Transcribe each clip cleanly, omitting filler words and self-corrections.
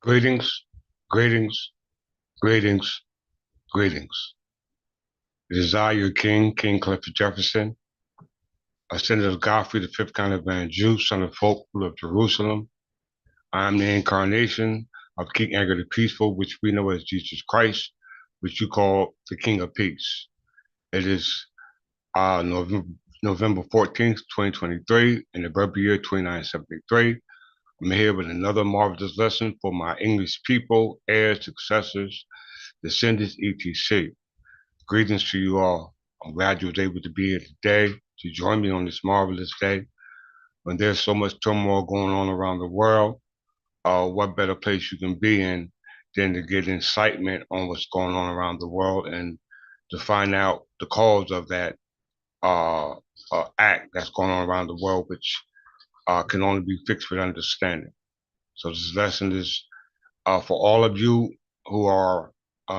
Greetings, greetings, greetings, greetings. It is I, your king, King Clifford Jefferson, ascendant of Godfrey, the fifth count of Anjou, son of folk, ruler of Jerusalem. I am the incarnation of King Edgar the Peaceful, which we know as Jesus Christ, which you call the King of Peace. It is November 14th, 2023, in the birth year 2973. I'm here with another marvelous lesson for my English people, heirs, successors, descendants, etc. Greetings to you all. I'm glad you was able to be here today to join me on this marvelous day. When there's so much turmoil going on around the world, what better place you can be in than to get incitement on what's going on around the world and to find out the cause of that uh, act that's going on around the world, which can only be fixed with understanding. So this lesson is for all of you who are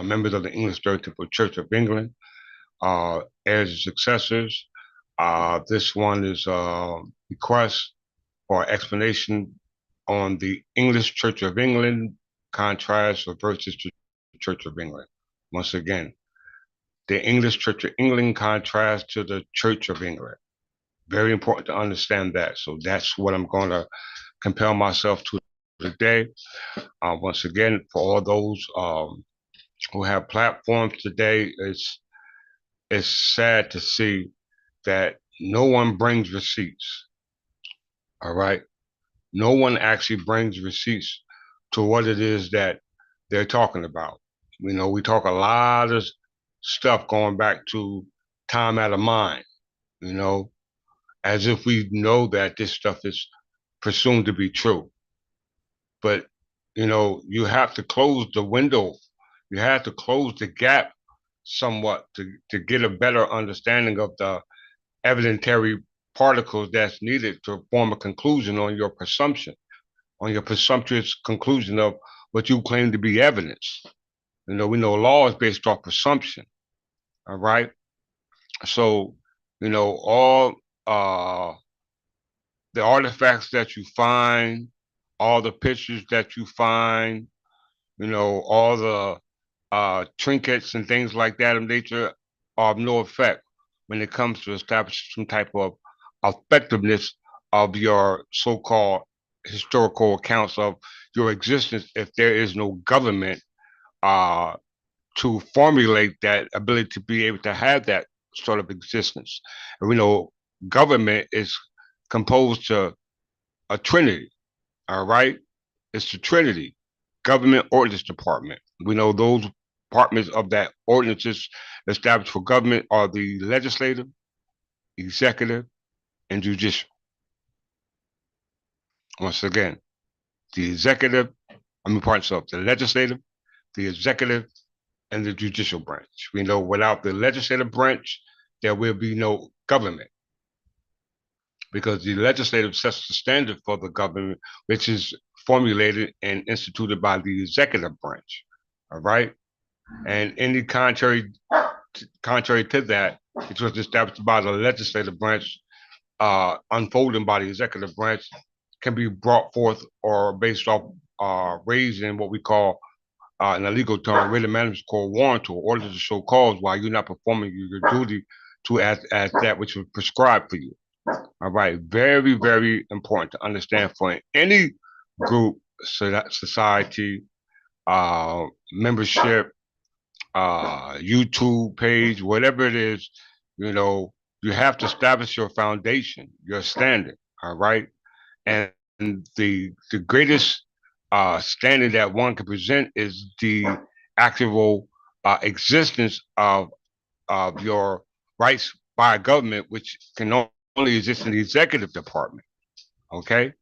members of the English Third Temple Church of England, heirs and successors. This one is a request for explanation on the English Church of England contrast or versus the Church of England. Once again, the English Church of England contrast to the Church of England. Very important to understand that. So that's what I'm going to compel myself to today. Once again, for all those who have platforms today, it's sad to see that no one brings receipts. All right. No one actually brings receipts to what it is that they're talking about. You know, we talk a lot of stuff going back to time out of mind, you know, as if we know that this stuff is presumed to be true. But, you know, you have to close the window. You have to close the gap somewhat to get a better understanding of the evidentiary particles that's needed to form a conclusion on your presumption, on your presumptuous conclusion of what you claim to be evidence. You know, we know law is based off presumption. All right. So, you know, all the artifacts that you find, all the pictures that you find, you know, all the trinkets and things like that of nature are of no effect when it comes to establishing some type of effectiveness of your so-called historical accounts of your existence if there is no government uh, to formulate that ability to be able to have that sort of existence. And we know government is composed to a trinity, all right? It's the trinity, government ordinance department. We know those departments of that ordinances established for government are the legislative, executive, and judicial. Once again, the executive, parts of the legislative, the executive, and the judicial branch. We know without the legislative branch, there will be no government because the legislative sets the standard for the government, which is formulated and instituted by the executive branch. All right. And any contrary to that, it was established by the legislative branch, unfolding by the executive branch, can be brought forth or based off raised in what we call in a legal term, writ of management called warrant or order to show cause while you're not performing your duty to as that which was prescribed for you. All right, very, very important to understand for any group, society, membership, YouTube page, whatever it is, you know, you have to establish your foundation, your standard. All right, and the greatest standard that one can present is the actual existence of your rights by a government, which can only exist in the executive department. Okay,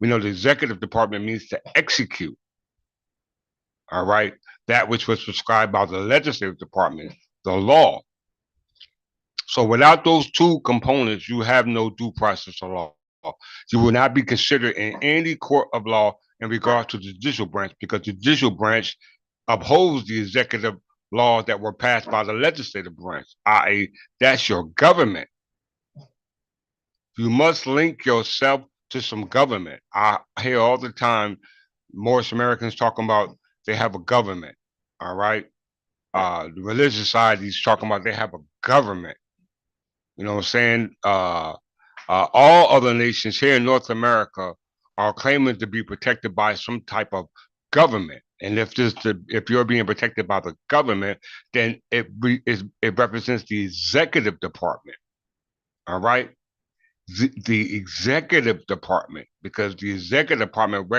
we know the executive department means to execute. All right, that which was prescribed by the legislative department, the law. So without those two components, you have no due process of law. You will not be considered in any court of law in regard to the judicial branch because the judicial branch upholds the executive laws that were passed by the legislative branch, i.e., that's your government. You must link yourself to some government. I hear all the time Most Americans talking about they have a government, all right? The religious side, he's talking about they have a government. You know what I'm saying? All other nations here in North America are claiming to be protected by some type of government. And if you're being protected by the government, then it represents the executive department. All right, the executive department, because the executive department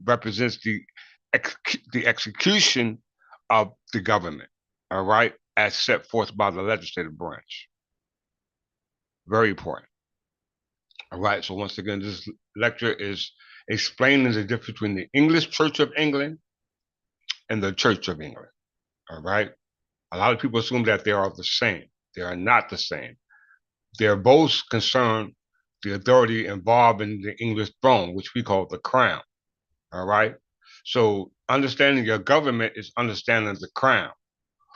represents the execution of the government. All right, as set forth by the legislative branch. Very important. All right. So once again, this lecture is explaining the difference between the English Church of England and the Church of England. All right. A lot of people assume that they are the same. They are not the same. They're both concerned the authority involved in the English throne, which we call the crown. All right. So understanding your government is understanding the crown,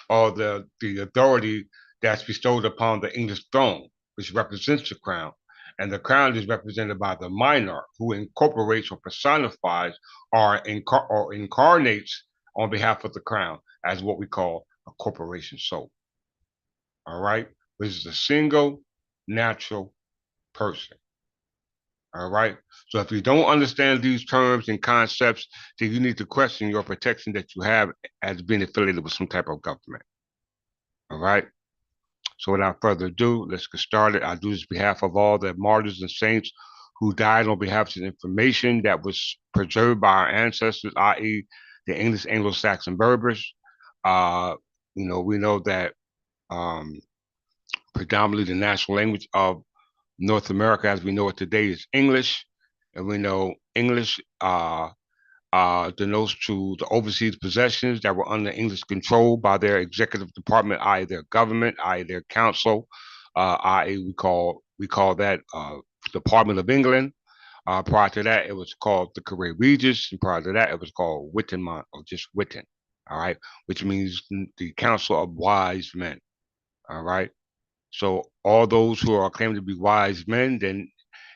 or the authority that's bestowed upon the English throne, which represents the crown. And the crown is represented by the monarch, who incorporates or personifies or incarnates on behalf of the crown as what we call a corporation soul. All right, which is a single natural person. All right. So if you don't understand these terms and concepts, then you need to question your protection that you have as being affiliated with some type of government. All right. So without further ado, let's get started. I do this on behalf of all the martyrs and saints who died on behalf of the information that was preserved by our ancestors, i.e. the English Anglo-Saxon Berbers. We know that predominantly the national language of North America as we know it today is English. And we know English denotes to the overseas possessions that were under English control by their executive department, i.e. their government, i.e. their council, i.e. we call that Department of England. Prior to that, it was called the Career Regis, and prior to that, it was called Wittenmont, or just Witten, all right, which means the Council of Wise Men, all right. So all those who are claimed to be wise men, then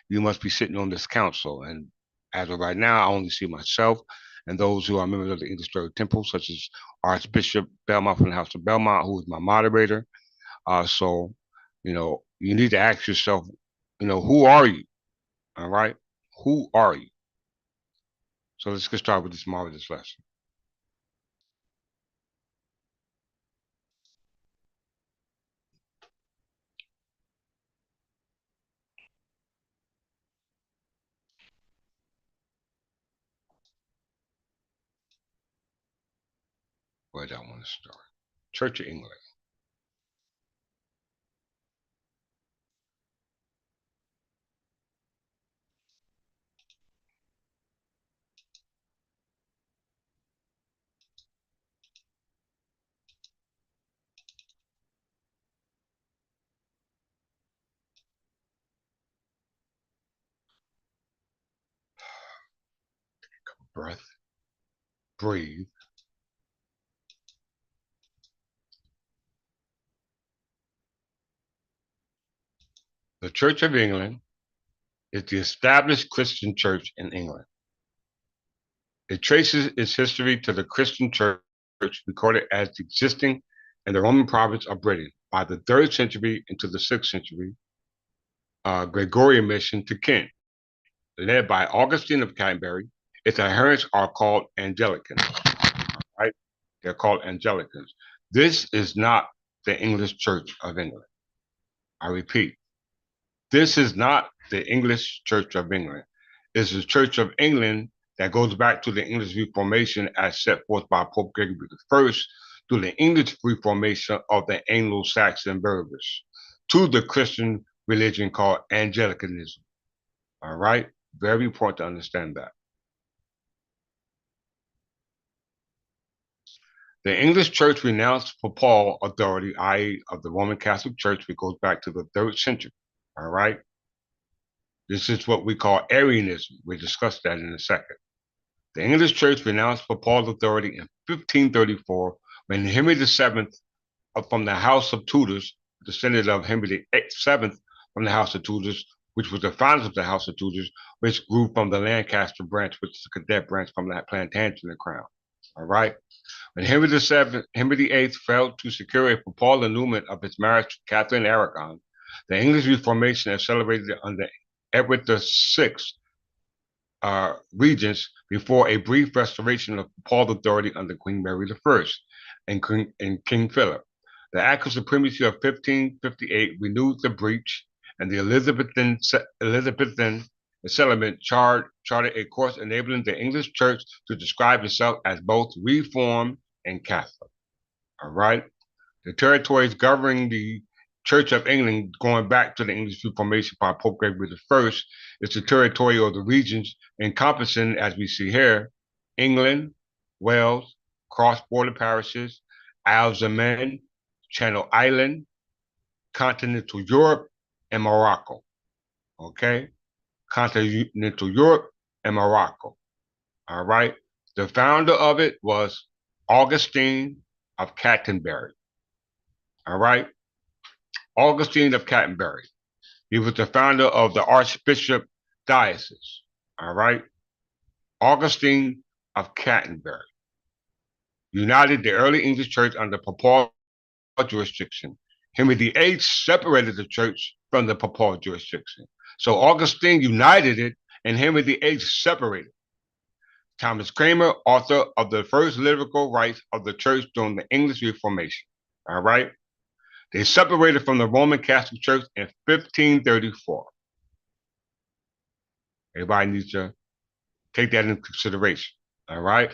you must be sitting on this council. And as of right now, I only see myself and those who are members of the English Third Temple, such as Archbishop Belmont from the House of Belmont, who is my moderator. So, you need to ask yourself, who are you? All right? Who are you? So let's get started with this marvelous lesson. Where do I want to start? Church of England. Breath. Breathe. The Church of England is the established Christian church in England. It traces its history to the Christian church recorded as existing in the Roman province of Britain by the 3rd century into the 6th century Gregorian mission to Kent, led by Augustine of Canterbury. Its adherents are called Anglicans, right? They're called Anglicans. This is not the English Church of England. I repeat, this is not the English Church of England. It's the Church of England that goes back to the English Reformation as set forth by Pope Gregory I through the English Reformation of the Anglo-Saxon Berbers to the Christian religion called Anglicanism. All right? Very important to understand that. The English Church renounced papal authority, i.e. of the Roman Catholic Church, which goes back to the 3rd century. All right? This is what we call Arianism. We'll discuss that in a second. The English Church renounced papal authority in 1534 when Henry VII from the House of Tudors, descendant of Henry VII from the House of Tudors, which was the founders of the House of Tudors, which grew from the Lancaster branch, which is the cadet branch from that Plantagenet crown. All right. When Henry VIII failed to secure a papal annulment of his marriage to Catherine Aragon, the English Reformation accelerated under Edward VI regents before a brief restoration of papal authority under Queen Mary I and King Philip. The Act of Supremacy of 1558 renewed the breach, and the Elizabethan settlement charted a course enabling the English Church to describe itself as both Reformed and Catholic. All right. The territories governing the Church of England, going back to the English Reformation by Pope Gregory I, is the territory or the regions encompassing, as we see here, England, Wales, cross-border parishes, Isles of Man, Channel Island, continental Europe, and Morocco. Okay? Continental Europe and Morocco. All right? The founder of it was Augustine of Canterbury. All right? Augustine of Canterbury. He was the founder of the Archbishop Diocese. All right? Augustine of Canterbury united the early English church under papal jurisdiction. Henry VIII separated the church from the papal jurisdiction. So Augustine united it, and Henry VIII separated. Thomas Cranmer, author of the first liturgical rites of the church during the English Reformation. All right? They separated from the Roman Catholic Church in 1534. Everybody needs to take that into consideration. All right?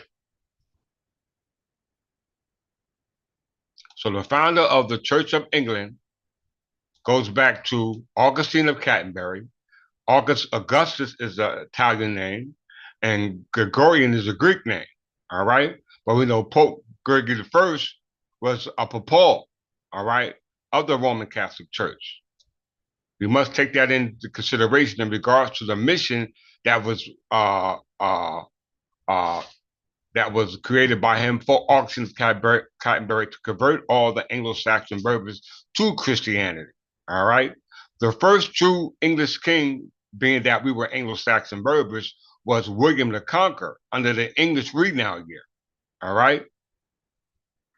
So the founder of the Church of England goes back to Augustine of Canterbury. Augustus is an Italian name, and Gregorian is a Greek name. All right? But we know Pope Gregory I was a papal, all right, of the Roman Catholic Church. We must take that into consideration in regards to the mission that was created by him for Augustine of Canterbury to convert all the Anglo-Saxon Berbers to Christianity. All right. The first true English king, being that we were Anglo-Saxon Berbers, was William the Conqueror under the English Renown year. All right.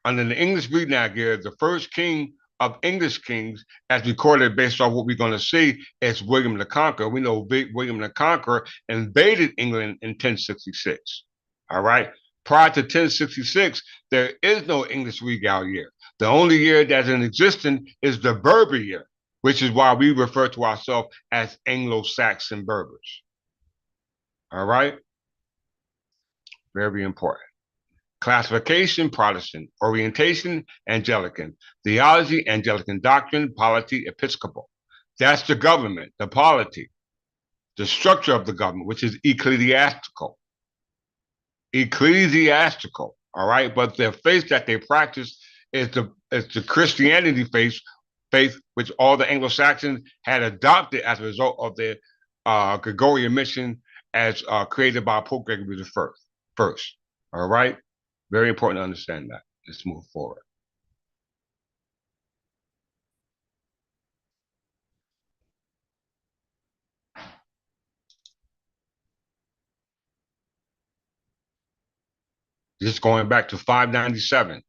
Under the English Renown year, the first king of English kings, as recorded based on what we're going to see, is William the Conqueror. We know William the Conqueror invaded England in 1066. All right. Prior to 1066, there is no English regal year. The only year that's in existence is the Berber year, which is why we refer to ourselves as Anglo-Saxon Berbers. All right? Very important. Classification, Protestant. Orientation, Anglican. Theology, Anglican doctrine. Polity, Episcopal. That's the government, the polity. The structure of the government, which is ecclesiastical. Ecclesiastical, all right? But the faith that they practice is the Christianity faith which all the Anglo-Saxons had adopted as a result of their Gregorian mission as created by Pope Gregory the First. All right? Very important to understand that. Let's move forward. Just going back to 597.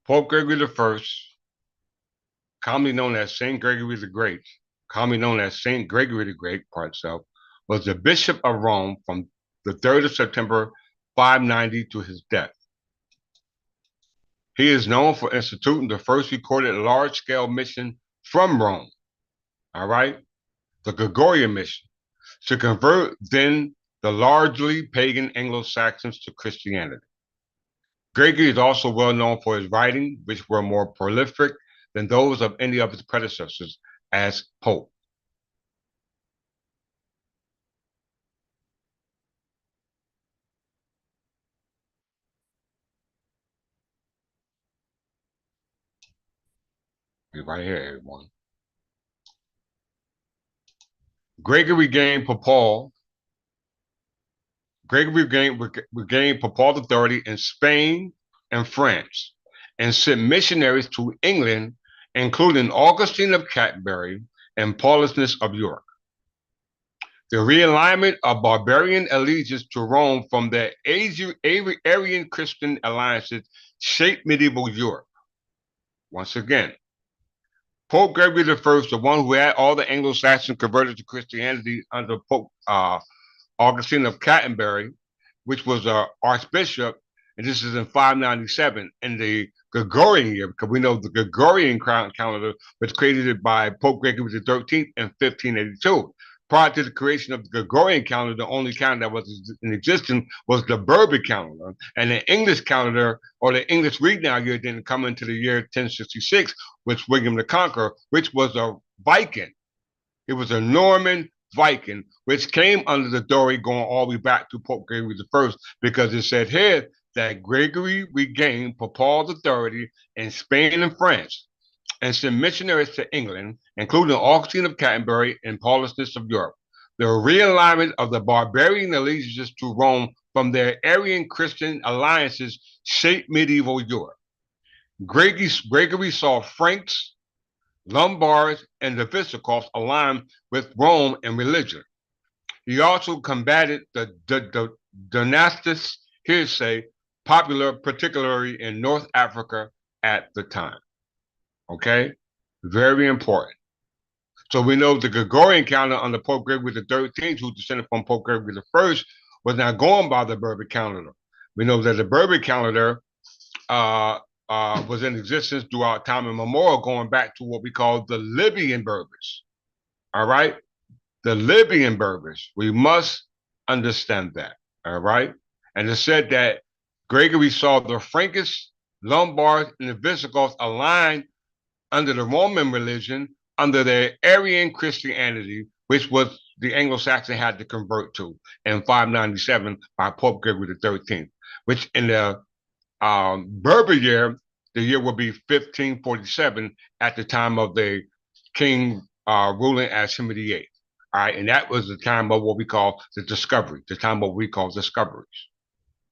Pope Gregory the First, commonly known as Saint Gregory the Great, commonly known as Saint Gregory the Great, part itself, was the Bishop of Rome from the 3rd of September 590 to his death. He is known for instituting the first recorded large-scale mission from Rome, all right? The Gregorian mission, to convert then the largely pagan Anglo-Saxons to Christianity. Gregory is also well known for his writings, which were more prolific than those of any of his predecessors as Pope. Be right here, everyone. Gregory gained papal. Gregory regained papal authority in Spain and France, and sent missionaries to England, including Augustine of Canterbury and Paulinus of York. The realignment of barbarian allegiance to Rome from the Arian Christian alliances shaped medieval Europe. Once again, Pope Gregory I, the one who had all the Anglo-Saxons converted to Christianity under Pope Augustine of Canterbury, which was an archbishop, and this is in 597 in the Gregorian year, because we know the Gregorian calendar was created by Pope Gregory XIII in 1582. Prior to the creation of the Gregorian calendar, the only calendar that was in existence was the Berber calendar, and the English calendar, or the English read-now year, didn't come into the year 1066 with William the Conqueror, which was a Viking. It was a Norman Viking, which came under the authority going all the way back to Pope Gregory I, because it said here that Gregory regained papal authority in Spain and France and sent missionaries to England, including Augustine of Canterbury and Paulinus of York. The realignment of the barbarian allegiances to Rome from their Arian Christian alliances shaped medieval Europe. Gregory saw Franks, Lombards, and the Visigoths aligned with Rome in religion. He also combated the dynastic heresy popular particularly in North Africa at the time. Okay? Very important. So we know the Gregorian calendar under Pope Gregory XIII, who descended from Pope Gregory I, was not going by the Berber calendar. We know that the Berber calendar was in existence throughout time immemorial, going back to what we call the Libyan Berbers. All right? The Libyan Berbers. We must understand that. All right? And it said that Gregory saw the Frankish, Lombards, and the Visigoths aligned under the Roman religion, under their Arian Christianity, which was the Anglo-Saxon had to convert to in 597 by Pope Gregory XIII, which in the Berber year, the year will be 1547 at the time of the king ruling as Henry VIII. All right, and that was the time of what we call the discovery, the time of what we call discoveries.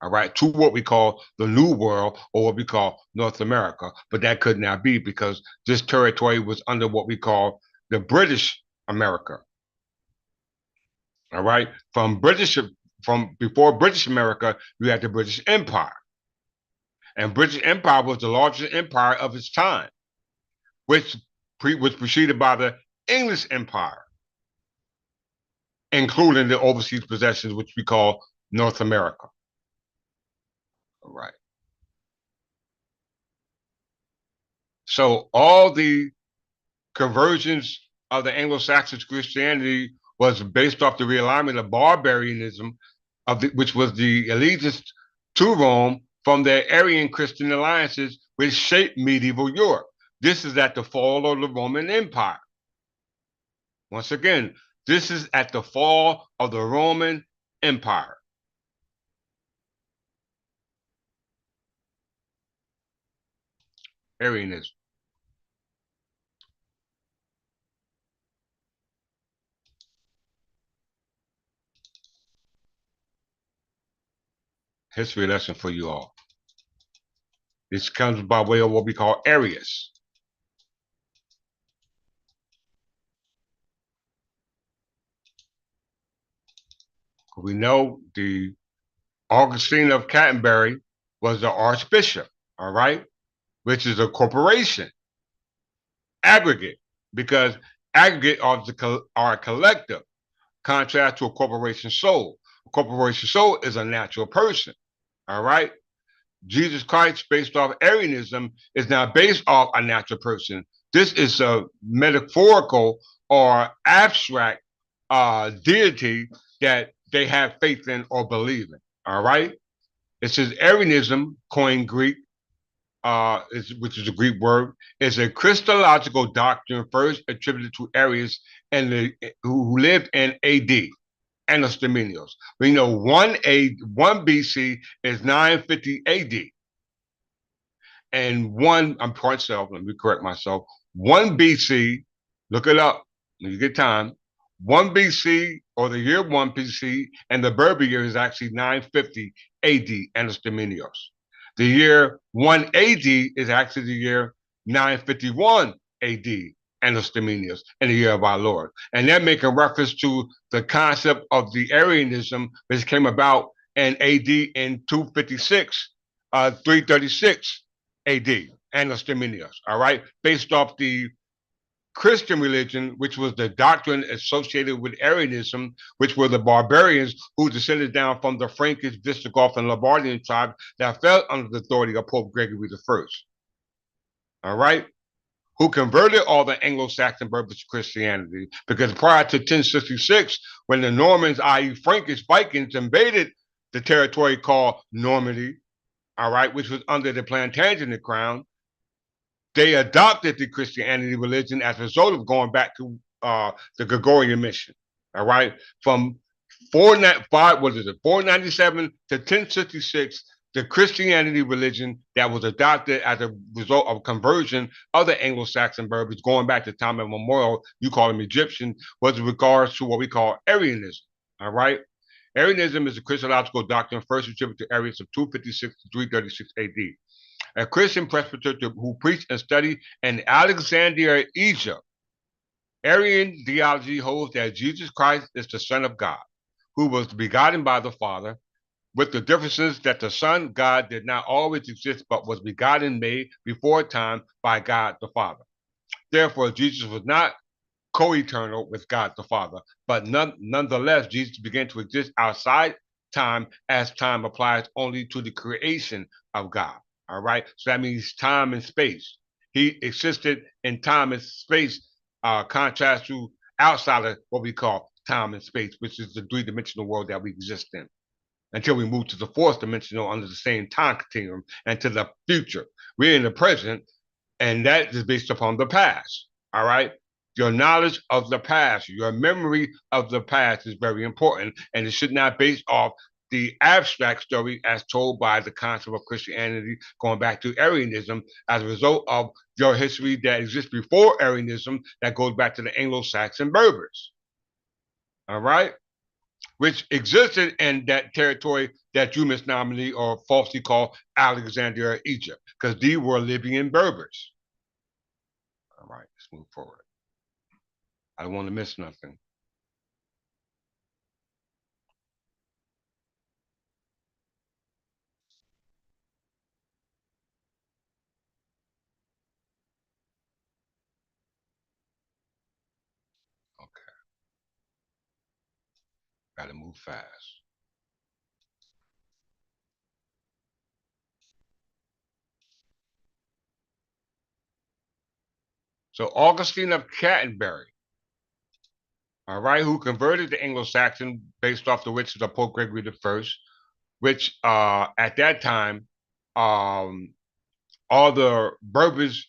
All right, to what we call the New World, or what we call North America. But that could not be, because this territory was under what we call the British America. All right, from before British America, you had the British Empire. And British Empire was the largest empire of its time, which was preceded by the English Empire, including the overseas possessions, which we call North America. All right. So all the conversions of the Anglo-Saxon Christianity was based off the realignment of barbarianism, which was the allegiance to Rome from their Arian Christian alliances, which shaped medieval Europe. This is at the fall of the Roman Empire. Once again, this is at the fall of the Roman Empire. Arianism. History lesson for you all. This comes by way of what we call Arius. We know the Augustine of Canterbury was the archbishop, all right, which is a corporation, aggregate, because aggregate are a collective, contrast to a corporation soul. A corporation soul is a natural person, all right? Jesus Christ, based off Arianism, is not based off a natural person. This is a metaphorical or abstract deity that they have faith in or believe in, all right? It says Arianism, coined Greek, which is a Greek word, is a Christological doctrine first attributed to Arius and who lived in AD. Annus Dominios. We know 1 BC is 950 AD. And let me correct myself, 1 BC, look it up when you get time. 1 BC or the year 1 BC, and the Berber year is actually 950 AD, Annus Dominios. The year 1 AD is actually the year 951 AD, Annus Dominios, in the year of our Lord. And they're making reference to the concept of the Arianism, which came about in AD in 256, 336 AD, Annus Dominios, all right, based off the Christian religion, which was the doctrine associated with Arianism, which were the barbarians who descended down from the Frankish, Visigoth, and Lombardian tribes that fell under the authority of Pope Gregory I. All right? Who converted all the Anglo-Saxon Berbers to Christianity. Because prior to 1066, when the Normans, i.e., Frankish Vikings, invaded the territory called Normandy, all right, which was under the Plantagenet crown, they adopted the Christianity religion as a result of going back to the Gregorian mission. All right, from 497 to 1066, the Christianity religion that was adopted as a result of conversion of the Anglo-Saxon Berbers, going back to time immemorial, you call them Egyptian, was in regards to what we call Arianism. All right, Arianism is a Christological doctrine first attributed to Arius of 256 to 336 AD. A Christian presbyter who preached and studied in Alexandria, Egypt. Arian theology holds that Jesus Christ is the Son of God, who was begotten by the Father, with the differences that the Son God did not always exist, but was begotten, made before time by God the Father. Therefore, Jesus was not co-eternal with God the Father, but nonetheless, Jesus began to exist outside time as time applies only to the creation of God. All right, so that means time and space. He existed in time and space, contrast to outside of what we call time and space, which is the three-dimensional world that we exist in, until we move to the fourth dimensional under the same time continuum and to the future. We're in the present, and that is based upon the past. All right. Your knowledge of the past, your memory of the past is very important, and it should not be based off the abstract story as told by the concept of Christianity going back to Arianism as a result of your history that exists before Arianism that goes back to the Anglo-Saxon Berbers. All right, which existed in that territory that you misnominally or falsely call Alexandria, Egypt, because these were Libyan Berbers. All right, let's move forward. I don't want to miss nothing. Okay, got to move fast. So Augustine of Canterbury, all right, who converted to Anglo-Saxon based off the witches of Pope Gregory I, which at that time, all the Berbers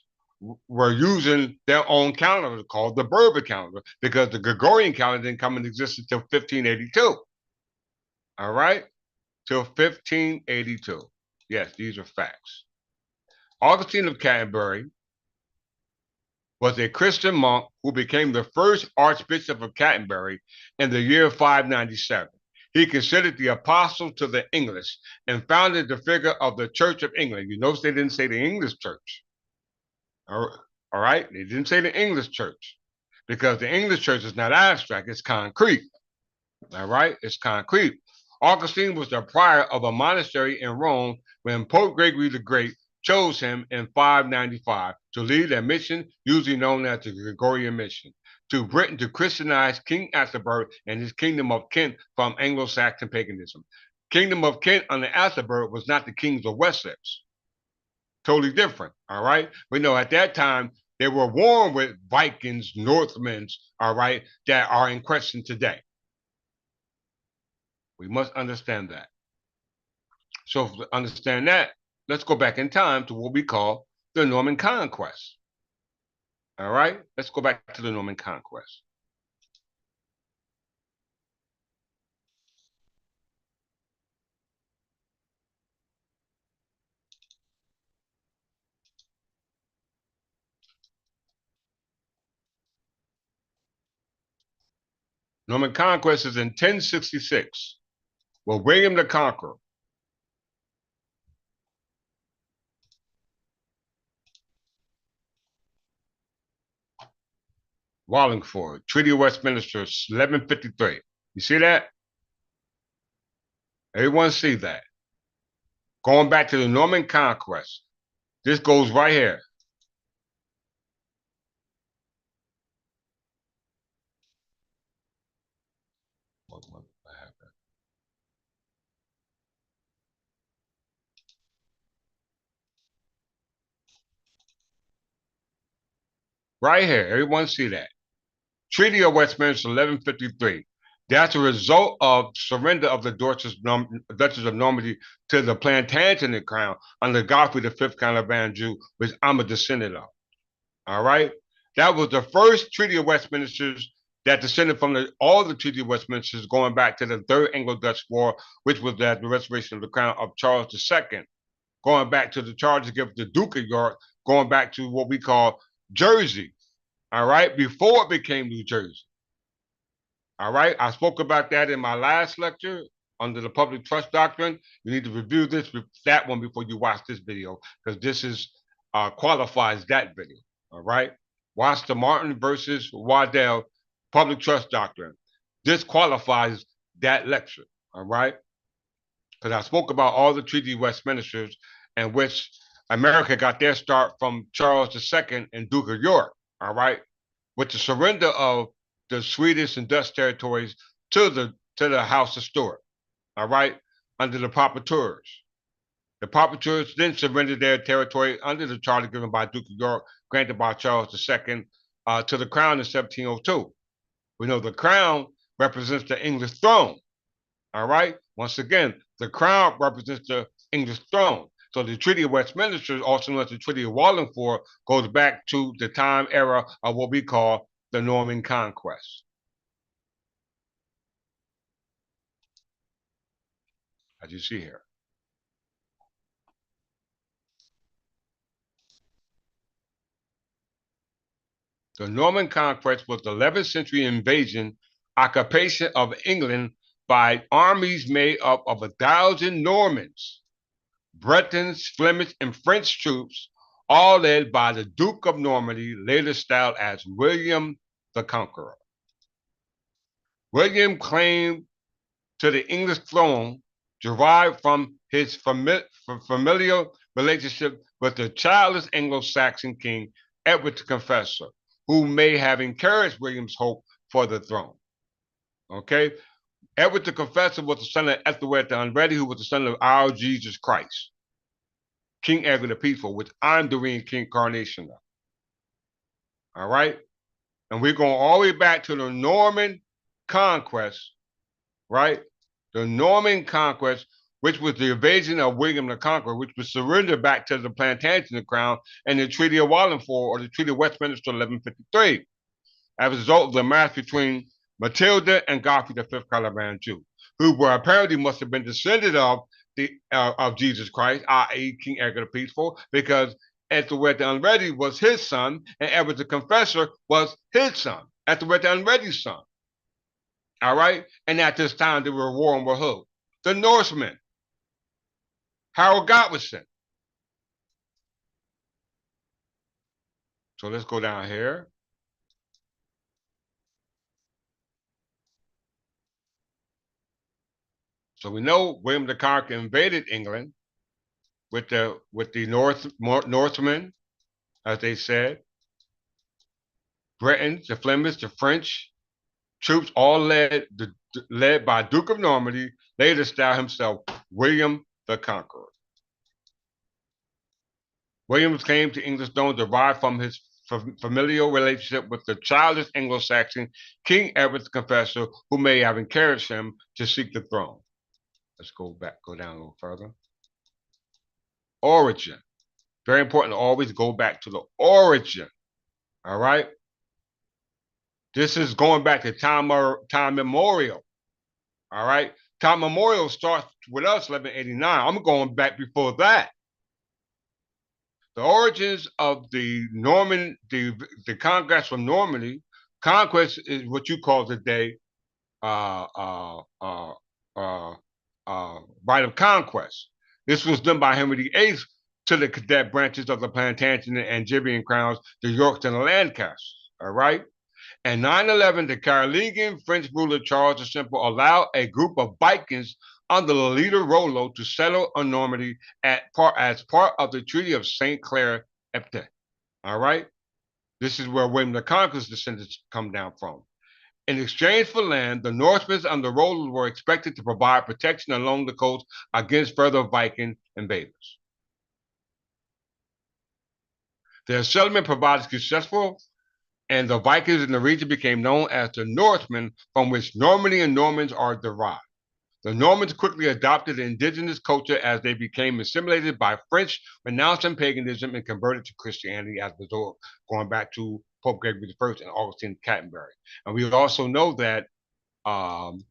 were using their own calendar called the Berber calendar because the Gregorian calendar didn't come into existence until 1582. All right, till 1582. Yes, these are facts. Augustine of Canterbury was a Christian monk who became the first Archbishop of Canterbury in the year 597. He considered the apostle to the English and founded the figure of the Church of England. You notice they didn't say the English church. All right? They didn't say the English church because the English church is not abstract, it's concrete. All right? It's concrete. Augustine was the prior of a monastery in Rome when Pope Gregory the Great chose him in 595 to lead a mission usually known as the Gregorian mission to Britain to Christianize King Ethelbert and his kingdom of Kent from Anglo-Saxon paganism. Kingdom of Kent under Ethelbert was not the kings of Wessex. Totally different, all right? We know at that time they were warm with Vikings, Northmen, all right, that are in question today. We must understand that. So to understand that, let's go back in time to what we call the Norman Conquest. All right, let's go back to the Norman Conquest. Norman conquest is in 1066 with William the Conqueror. Wallingford, Treaty of Westminster, 1153. You see that? Everyone see that? Going back to the Norman conquest. This goes right here. What happened? Right here. Everyone see that? Treaty of Westminster, 1153. That's a result of surrender of the Duchess of Normandy to the Plantagenet crown under Godfrey V Count of Anjou, which I'm a descendant of. All right? That was the first Treaty of Westminster that descended from all the Treaty of Westminster going back to the Third Anglo-Dutch War, which was the restoration of the crown of Charles II, going back to the charges given to the Duke of York, going back to what we call Jersey, all right, before it became New Jersey. All right, I spoke about that in my last lecture under the public trust doctrine. You need to review that one before you watch this video, because this is qualifies that video. All right, watch the Martin versus Waddell public trust doctrine. This qualifies that lecture. All right, because I spoke about all the Treaty of Westminster in which America got their start from Charles II and Duke of York. All right, with the surrender of the Swedish and Dutch territories to the House of Stuart, all right, under the Proprietors. The Proprietors then surrendered their territory under the charter given by Duke of York, granted by Charles II, to the crown in 1702. We know the crown represents the English throne, all right? Once again, the crown represents the English throne. So the Treaty of Westminster, also known as the Treaty of Wallingford, goes back to the time era of what we call the Norman conquest. As you see here. The Norman conquest was the 11th century invasion, occupation of England by armies made up of 1,000 Normans, Bretons, Flemish, and French troops, all led by the Duke of Normandy, later styled as William the Conqueror. William claimed to the English throne derived from his familial relationship with the childless Anglo-Saxon king Edward the Confessor, who may have encouraged William's hope for the throne. Okay? Edward the Confessor was the son of Ethelred the Unready, who was the son of our Jesus Christ, King Edward the Peaceful, which I'm the reincarnation of. All right? And we're going all the way back to the Norman conquest, right? The Norman conquest, which was the invasion of William the Conqueror, which was surrendered back to the Plantagenet crown and the Treaty of Wallingford or the Treaty of Westminster 1153, as a result of the match between Matilda and Godfrey V Count of Anjou, who were apparently must have been descended of Jesus Christ, i.e. King Edward the Peaceful, because Ethelred the Unready was his son, and Edward the Confessor was his son, Ethelred the Unready's son. All right? And at this time, they were warring with who? The Norsemen. Harold Godwinson. So let's go down here. So we know William the Conqueror invaded England with the Northmen, as they said, Britons, the Flemish, the French troops, all led by Duke of Normandy, later styled himself William the Conqueror. William's claim to English throne derived from his familial relationship with the childish Anglo-Saxon King Edward the Confessor, who may have encouraged him to seek the throne. Let's go down a little further. Origin. Very important to always go back to the origin. All right? This is going back to time memorial. All right? Time memorial starts with us, 1189. I'm going back before that. The origins of the conquest from Normandy, conquest is what you call today uh, uh, uh, uh, right of conquest. This was done by Henry VIII to the cadet branches of the Plantagenet and Angevin crowns, the Yorks and the Lancasters. All right. In 911, the Carolingian French ruler Charles the Simple allowed a group of Vikings under the leader Rollo to settle in Normandy as part of the Treaty of Saint Clair Epithet. All right? This is where William the Conqueror's descendants come down from. In exchange for land, the Northmen under Rollo were expected to provide protection along the coast against further Viking invaders. Their settlement provided successful, and the Vikings in the region became known as the Northmen, from which Normandy and Normans are derived. The Normans quickly adopted the indigenous culture as they became assimilated by French, renouncing paganism and converted to Christianity as a result, going back to Pope Gregory I and Augustine Canterbury. And we also know that um,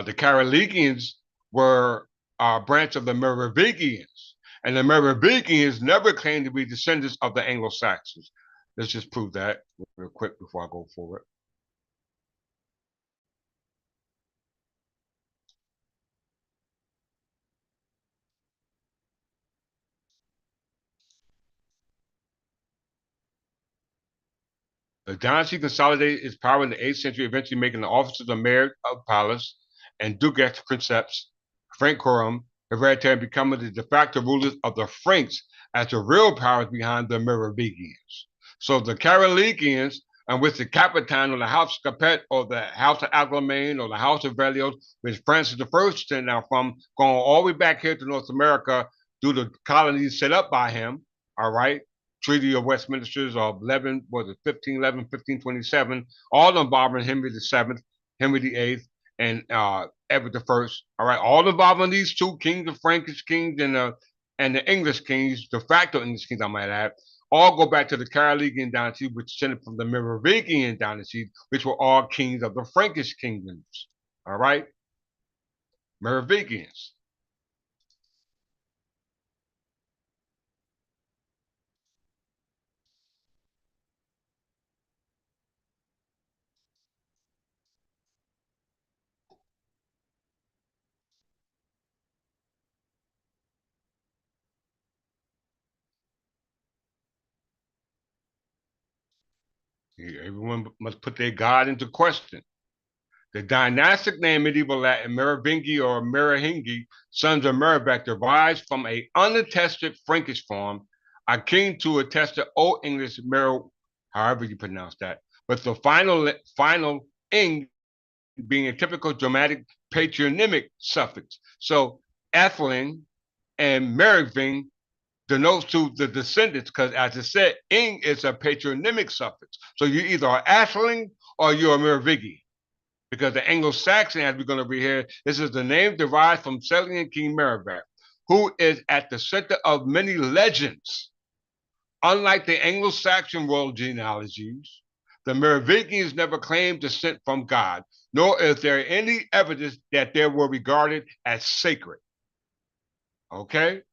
the Carolingians were a branch of the Merovingians, and the Merovingians never claimed to be descendants of the Anglo-Saxons. Let's just prove that real quick before I go forward. The dynasty consolidated its power in the 8th century, eventually making the offices of mayor of palace and dukex princeps, Francorum, hereditary, becoming the de facto rulers of the Franks as the real powers behind the Merovingians. So the Carolingians, and with the Capitan or the House of Capet or the House of Aglomain or the House of Velios, which Francis I sent out from, going all the way back here to North America through the colonies set up by him, all right? Treaty of Westminster of 11, was it 1511, 1527, all involving Henry VII, Henry VIII, and Edward I. All right, all involving these two kings, the Frankish kings and the English kings, de facto English kings, I might add, all go back to the Carolingian dynasty, which descended from the Merovingian dynasty, which were all kings of the Frankish kingdoms. All right, Merovingians. Everyone must put their God into question. The dynastic name medieval Latin Merovingi or Merovingi, sons of Merovec, derives from an unattested Frankish form akin to attested Old English Mero, however you pronounce that, but the final ing being a typical dramatic patronymic suffix. So Atheling and Meroving denotes to the descendants, because as I said, ing is a patronymic suffix. So you either are Atheling or you're a Merovingi, because the Anglo-Saxon, as we're going to be here, this is the name derived from Celian King Merovec, who is at the center of many legends. Unlike the Anglo-Saxon royal genealogies, the Merovingians never claimed descent from God, nor is there any evidence that they were regarded as sacred. Okay?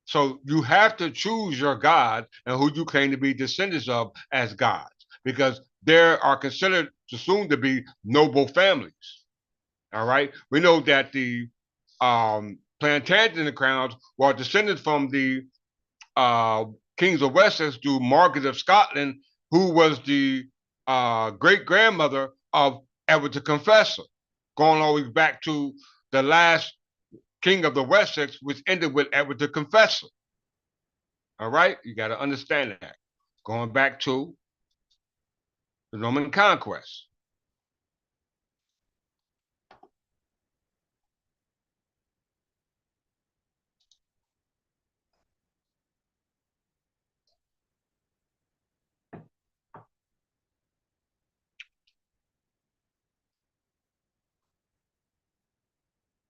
So you have to choose your God and who you claim to be descendants of as gods, because there are considered to soon to be noble families. All right. We know that the Plantagenet crowns were descended from the uh, kings of Wessex through Margaret of Scotland, who was the great grandmother of Edward the Confessor, going all the way back to the last king of the Wessex, which ended with Edward the Confessor. All right, you got to understand that. Going back to the Roman conquest.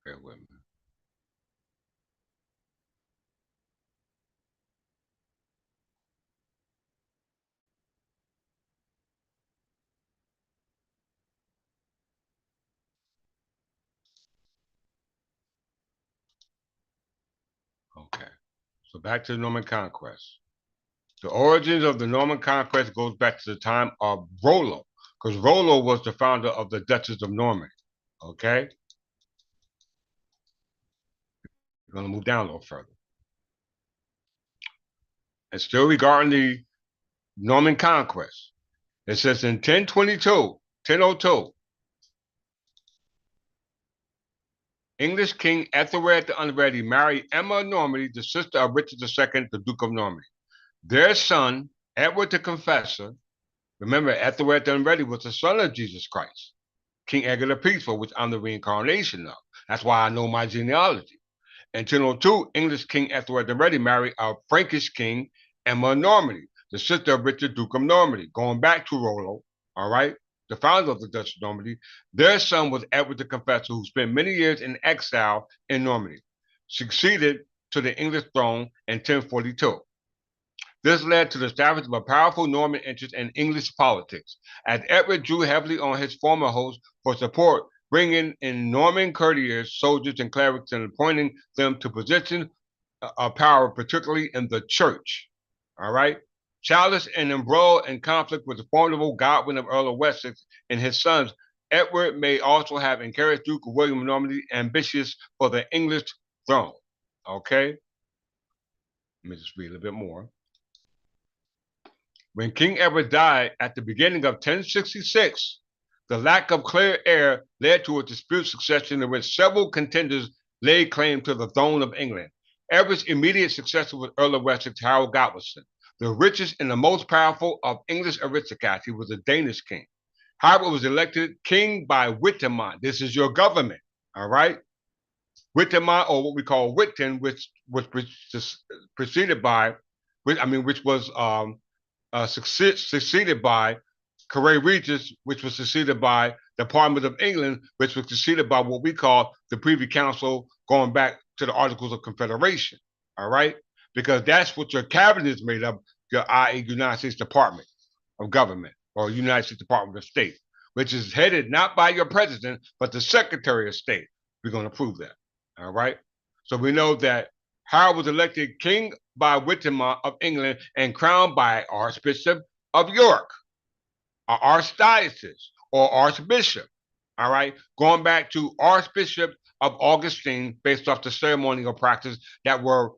Bear with me. Okay, so back to the Norman conquest. The origins of the Norman conquest goes back to the time of Rollo, because Rollo was the founder of the Duchess of Normandy. Okay? We're going to move down a little further. And still regarding the Norman conquest, it says in 1002, English King Ethelred the Unready married Emma of Normandy, the sister of Richard II, the Duke of Normandy. Their son, Edward the Confessor, remember Ethelred the Unready was the son of Jesus Christ, King Edgar the Peaceful, which I'm the reincarnation of. That's why I know my genealogy. In 1002, English King Ethelred the Ready married our Frankish king, Emma of Normandy, the sister of Richard, Duke of Normandy, going back to Rollo, all right, the founder of the Duchy of Normandy. Their son was Edward the Confessor, who spent many years in exile in Normandy, succeeded to the English throne in 1042. This led to the establishment of a powerful Norman interest in English politics, as Edward drew heavily on his former host for support, bringing in Norman courtiers, soldiers, and clerics, and appointing them to positions of power, particularly in the church. All right? Childish and embroiled in conflict with the formidable Godwin of Earl of Wessex and his sons, Edward may also have encouraged Duke William of Normandy ambitious for the English throne. Okay? Let me just read a little bit more. When King Edward died at the beginning of 1066, the lack of clear heir led to a disputed succession in which several contenders laid claim to the throne of England. Edward's immediate successor was Earl of Wessex, Harold Godwinson, the richest and the most powerful of English aristocrats. He was a Danish king. Howard was elected king by Wittemont. This is your government, all right? Wittemont, or what we call Witten, which was preceded by, which was succeeded by Caray Regis, which was succeeded by the Parliament of England, which was succeeded by what we call the Privy Council, going back to the Articles of Confederation. All right? Because that's what your cabinet is made of, i.e., United States Department of Government or United States Department of State, which is headed not by your president, but the Secretary of State. We're going to prove that. All right? So we know that Howard was elected king by Wittemont of England and crowned by Archbishop of York, or Archdiocese, or Archbishop. All right, going back to Archbishop of Augustine, based off the ceremonial practice that were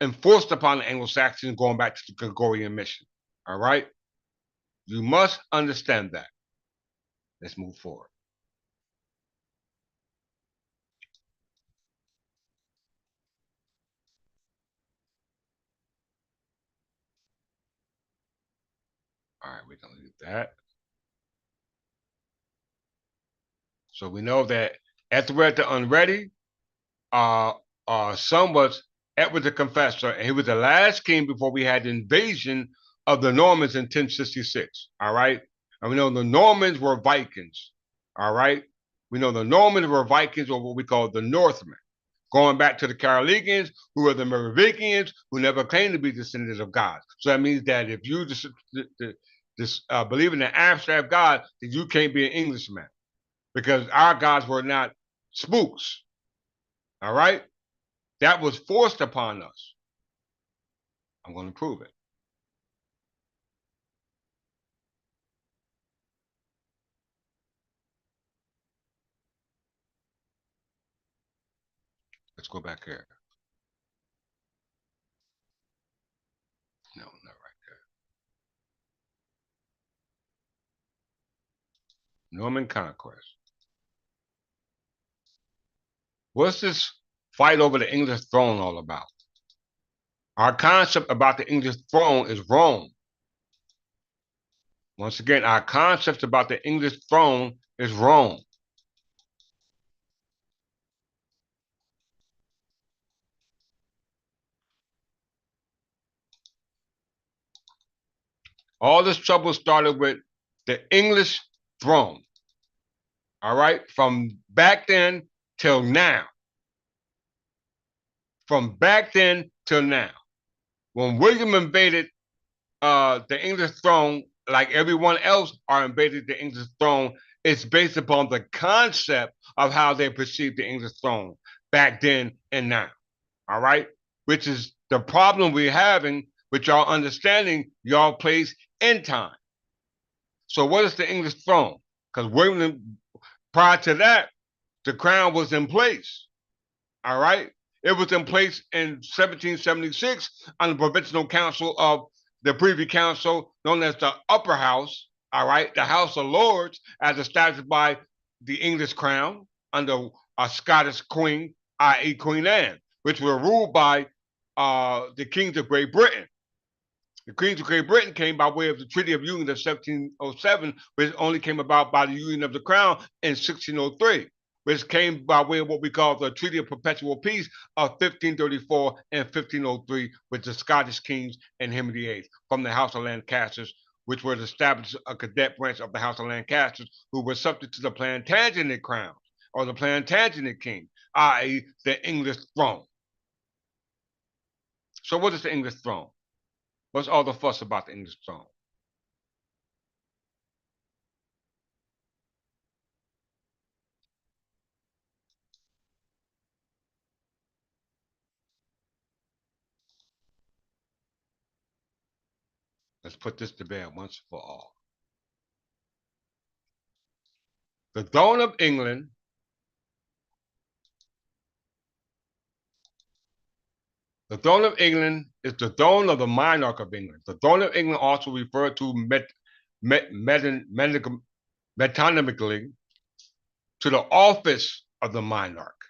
enforced upon the Anglo-Saxons, going back to the Gregorian mission. All right, you must understand that. Let's move forward. All right, we're going to leave that. So we know that Ethelred the Unready, son was Edward the Confessor, and he was the last king before we had the invasion of the Normans in 1066. All right, and we know the Normans were Vikings. All right, we know the Normans were Vikings, or what we call the Northmen. Going back to the Carolingians, who are the Merovingians, who never claimed to be descendants of God. So that means that if you believe in the abstract God, then you can't be an Englishman, because our gods were not spooks. All right? That was forced upon us. I'm going to prove it. Let's go back here. No, not right there. Norman conquest. What's this fight over the English throne all about? Our concept about the English throne is Rome. Once again, our concept about the English throne is Rome. All this trouble started with the English throne. All right? From back then till now. From back then till now. When William invaded the English throne, like everyone else are invaded the English throne, it's based upon the concept of how they perceived the English throne back then and now. All right? Which is the problem we're having with y'all understanding y'all place in time. So what is the English throne? Because William, prior to that, the crown was in place. All right. It was in place in 1776 on the Provincial Council of the Privy Council, known as the Upper House. All right. The House of Lords, as established by the English crown under a Scottish queen, i.e., Queen Anne, which were ruled by the kings of Great Britain. The Queens of Great Britain came by way of the Treaty of Union of 1707, which only came about by the Union of the Crown in 1603, which came by way of what we call the Treaty of Perpetual Peace of 1534 and 1503 with the Scottish kings and Henry VIII from the House of Lancasters, which was established a cadet branch of the House of Lancasters who were subject to the Plantagenet crown or the Plantagenet king, i.e., the English throne. So what is the English throne? What's all the fuss about the English throne? Let's put this to bed once for all. The throne of England is the throne of the monarch of England. The throne of England also referred to metonymically to the office of the monarch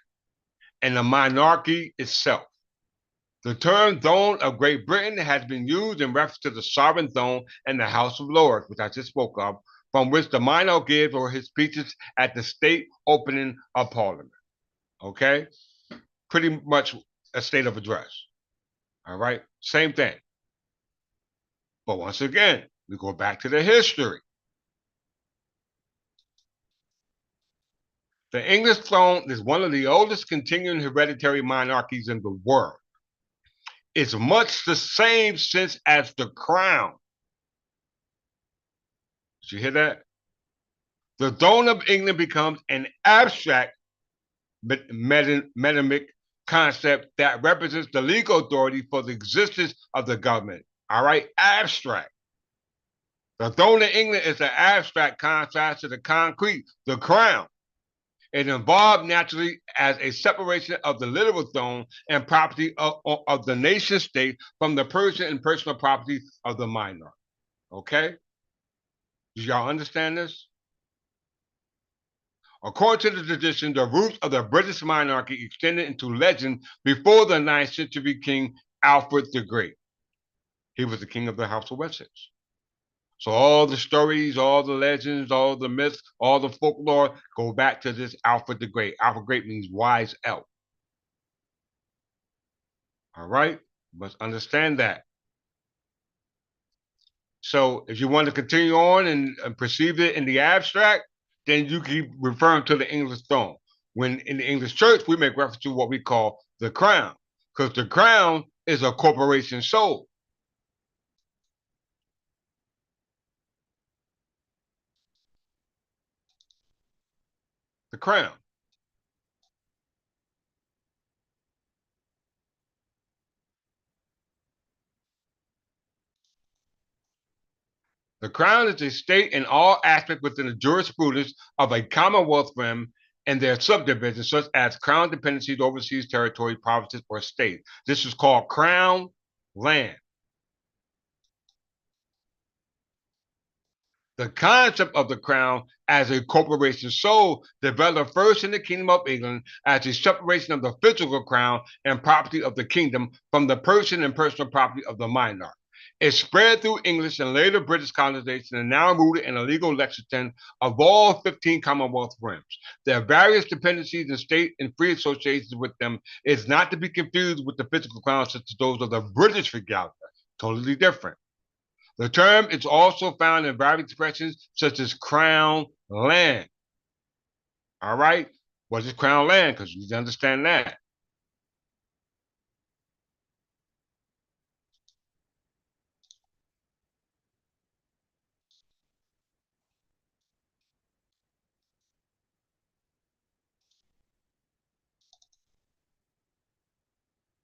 and the monarchy itself. The term throne of Great Britain has been used in reference to the sovereign throne and the House of Lords, which I just spoke of, from which the monarch gives or his speeches at the state opening of Parliament. Okay? Pretty much a state of address. All right? Same thing. But once again, we go back to the history. The English throne is one of the oldest continuing hereditary monarchies in the world. It's much the same since as the crown. Did you hear that? The throne of England becomes an abstract metonymic concept that represents the legal authority for the existence of the government. All right, abstract. The throne of England is an abstract contrast to the concrete, the crown. It evolved naturally as a separation of the literal throne and property of the nation state from the person and personal property of the monarch. Okay? Do y'all understand this? According to the tradition, the roots of the British monarchy extended into legend before the 9th century king Alfred the Great. He was the king of the House of Wessex. So all the stories, all the legends, all the myths, all the folklore go back to this Alfred the Great. Alfred Great means wise elf. All right? Must understand that. So if you want to continue on and perceive it in the abstract, then you keep referring to the English throne. When in the English church, we make reference to what we call the crown, because the crown is a corporation soul. The crown. The crown is a state in all aspects within the jurisprudence of a commonwealth realm and their subdivisions, such as crown dependencies, overseas territory, provinces, or states. This is called crown land. The concept of the crown as a corporation soul developed first in the Kingdom of England as a separation of the physical crown and property of the kingdom from the person and personal property of the monarch. It spread through English and later British colonization and now rooted in a legal lexicon of all 15 Commonwealth realms. Their various dependencies and state and free associations with them is not to be confused with the physical crown such as those of the British regalia. Totally different. The term is also found in various expressions such as crown land. All right? What is crown land? Because you need to understand that.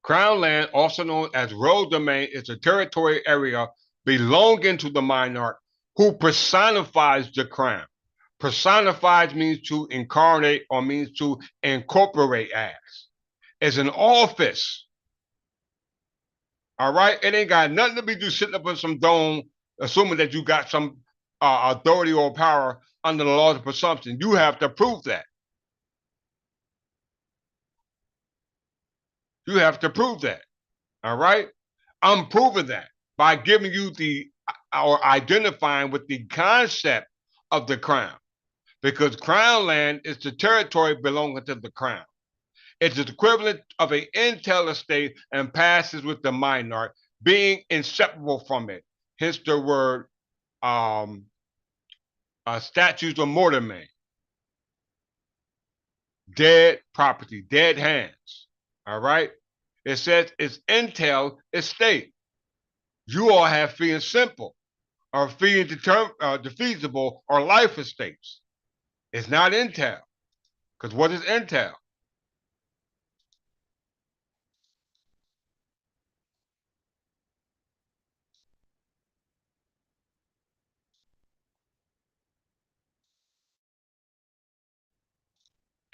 Crown land, also known as royal domain, is a territorial area belonging to the monarch who personifies the crown. Personifies means to incarnate or means to incorporate as. It's an office. All right? It ain't got nothing to be do sitting up in some dome, assuming that you got some authority or power under the laws of presumption. You have to prove that. You have to prove that. All right? I'm proving that by giving you the or identifying with the concept of the crown. Because crown land is the territory belonging to the crown. It's the equivalent of an entail estate and passes with the monarch, being inseparable from it. Hence the word statutes of mortmain. Dead property, dead hands. All right? It says it's entail estate. You all have fee and simple, or fee and defeasible, or life estates. It's not entail. Because what is entail?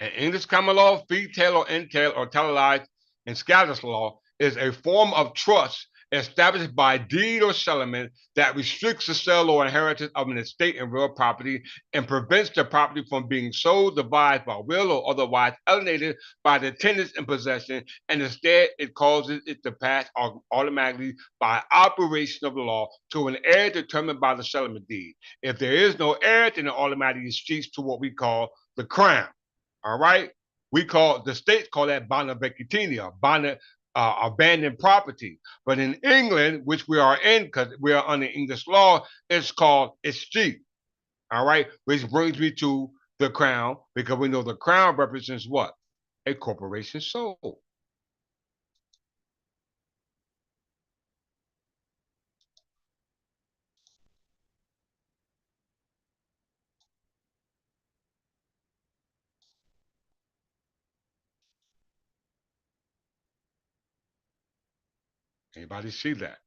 In English common law, fee, tail, or entail, or telealized in Scottish law is a form of trust established by deed or settlement that restricts the sale or inheritance of an estate and real property and prevents the property from being sold, devised by will, or otherwise alienated by the tenants in possession, and instead it causes it to pass automatically by operation of the law to an heir determined by the settlement deed. If there is no heir, then it automatically streets to what we call the crown. All right. We call the states call that bona vacatia, abandoned property. But in England, which we are in because we are under English law, it's called escheat. All right. Which brings me to the crown because we know the crown represents what? A corporation soul. Anybody see that?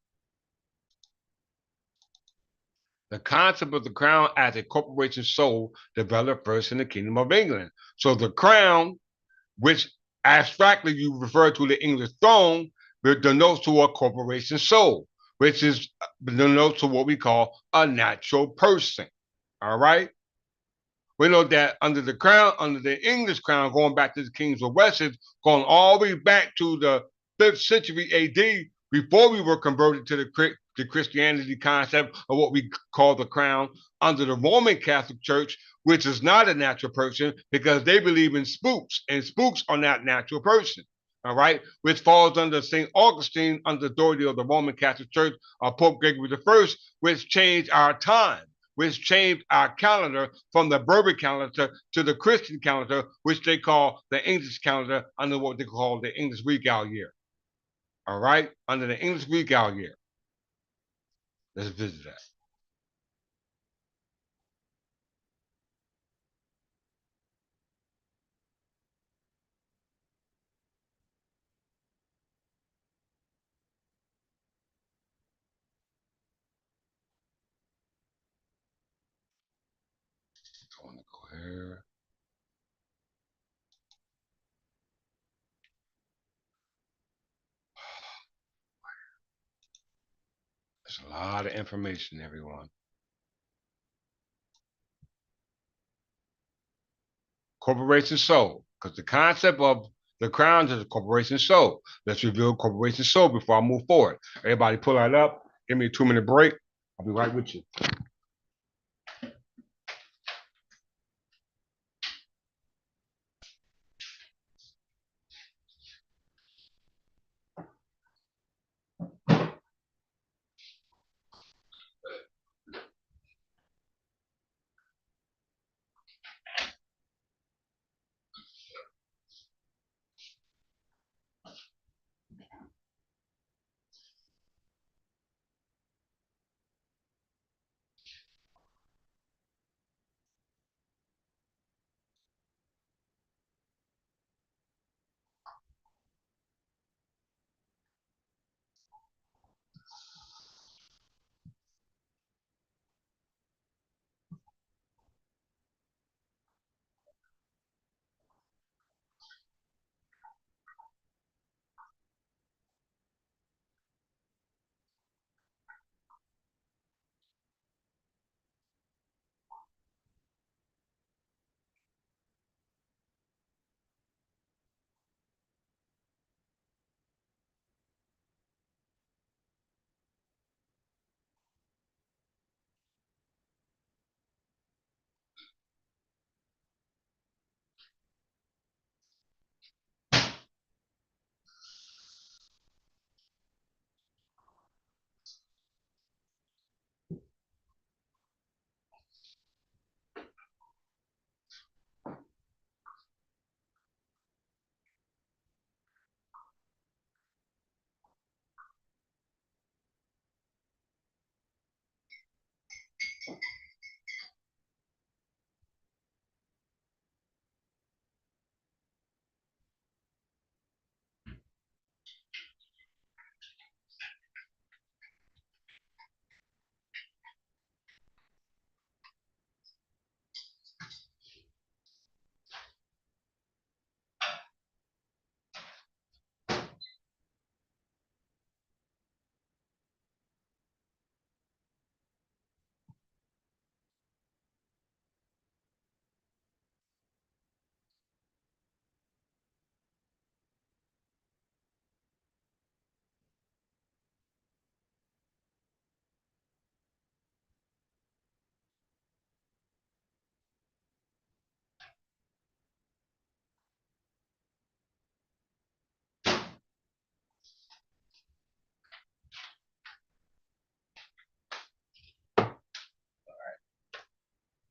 The concept of the crown as a corporation soul developed first in the Kingdom of England. So the crown, which abstractly you refer to the English throne, denotes to a corporation soul, which is denotes to what we call a natural person. All right. We know that under the crown, under the English crown, going back to the kings of Wessex, going all the way back to the 5th century AD, before we were converted to the Christianity concept of what we call the crown, under the Roman Catholic Church, which is not a natural person because they believe in spooks, and spooks are not natural person. All right, which falls under St. Augustine under the authority of the Roman Catholic Church, Pope Gregory I, which changed our time, which changed our calendar from the Berber calendar to the Christian calendar, which they call the English calendar under what they call the English Regal year. All right, under the English Regal year. Let's visit that. I want to go here. There's a lot of information, everyone. Corporation soul, because the concept of the crown is a corporation soul. Let's review corporation soul before I move forward. Everybody pull that up. Give me a 2-minute break. I'll be right with you.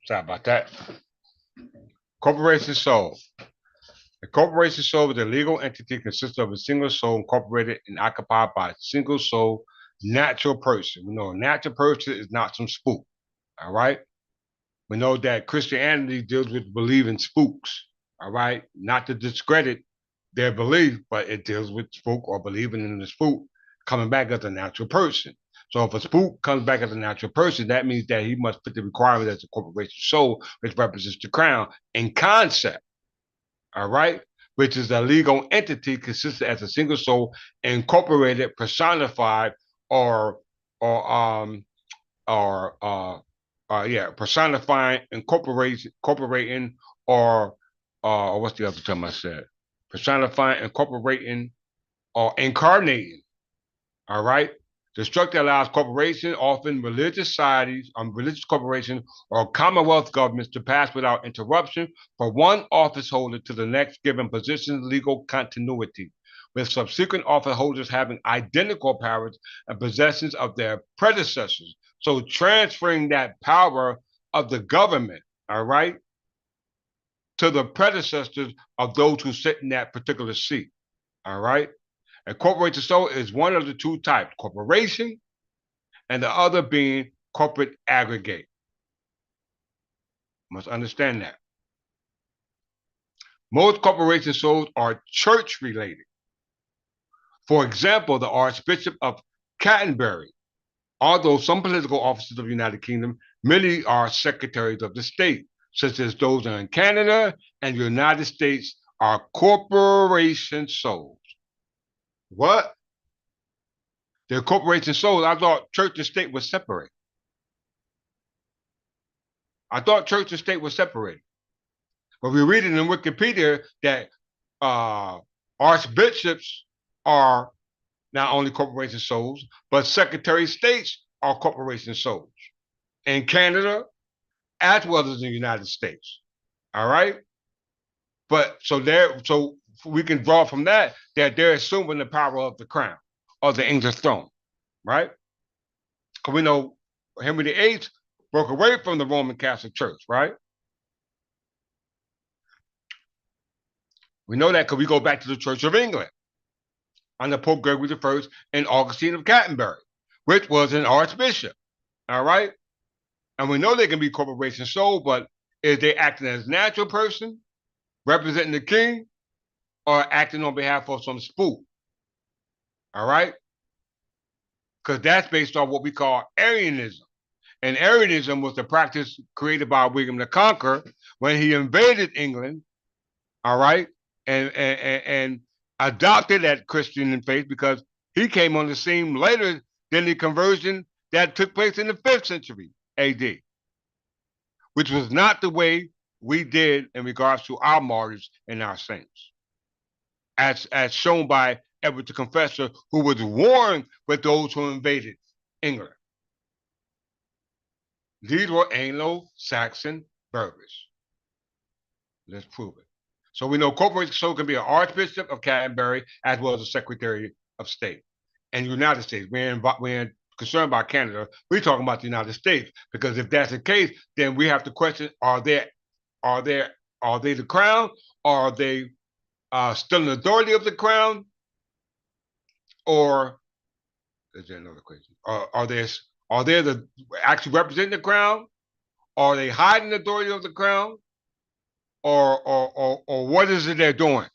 Sorry about that. Corporation soul. A corporation soul is a legal entity consisting of a single soul incorporated and occupied by a single soul natural person. We know a natural person is not some spook. All right. We know that Christianity deals with believing spooks. All right. Not to discredit their belief, but it deals with spook or believing in the spook coming back as a natural person. So if a spook comes back as a natural person, that means that he must fit the requirement as a corporation soul, which represents the crown in concept. All right, which is a legal entity consistent as a single soul, incorporated, personified, or or um personifying, incorporating, or what's the other term I said? Personifying, incorporating, or incarnating. All right. The structure allows corporations, often religious societies, religious corporations, or commonwealth governments to pass without interruption from one office holder to the next, given positions legal continuity, with subsequent office holders having identical powers and possessions of their predecessors. So transferring that power of the government, all right, to the predecessors of those who sit in that particular seat. All right. A corporation soul is one of the two types, corporation, and the other being corporate aggregate. Must understand that. Most corporation souls are church related. For example, the Archbishop of Canterbury. Although some political officers of the United Kingdom, many are secretaries of the state, such as those in Canada and the United States are corporation souls. What? They're corporation souls. I thought church and state was separate. I thought church and state was separated. But we read it in Wikipedia that archbishops are not only corporation souls, but secretary of states are corporation souls in Canada as well as in the United States. All right. But so we can draw from that they're assuming the power of the crown of the English throne, right? Because we know Henry VIII broke away from the Roman Catholic Church, right? We know that because we go back to the Church of England under Pope Gregory I and Augustine of Canterbury, which was an archbishop. All right. And we know they can be corporation soul, but is they acting as a natural person, representing the king, or acting on behalf of some spook? All right. Because that's based on what we call Arianism. And Arianism was the practice created by William the Conqueror when he invaded England, all right, and adopted that Christian faith because he came on the scene later than the conversion that took place in the 5th century AD, which was not the way we did in regards to our martyrs and our saints, as shown by Edward the Confessor, who was warned with those who invaded England. These were Anglo-Saxon Berbers. Let's prove it. So we know corporation soul can be an Archbishop of Canterbury as well as a Secretary of State. And the United States, we're concerned about Canada, we're talking about the United States, because if that's the case, then we have to question: are they the crown? Are they still an authority of the crown? Or is there another question? Are they the actually representing the crown? Are they hiding the authority of the crown? Or what is it they're doing?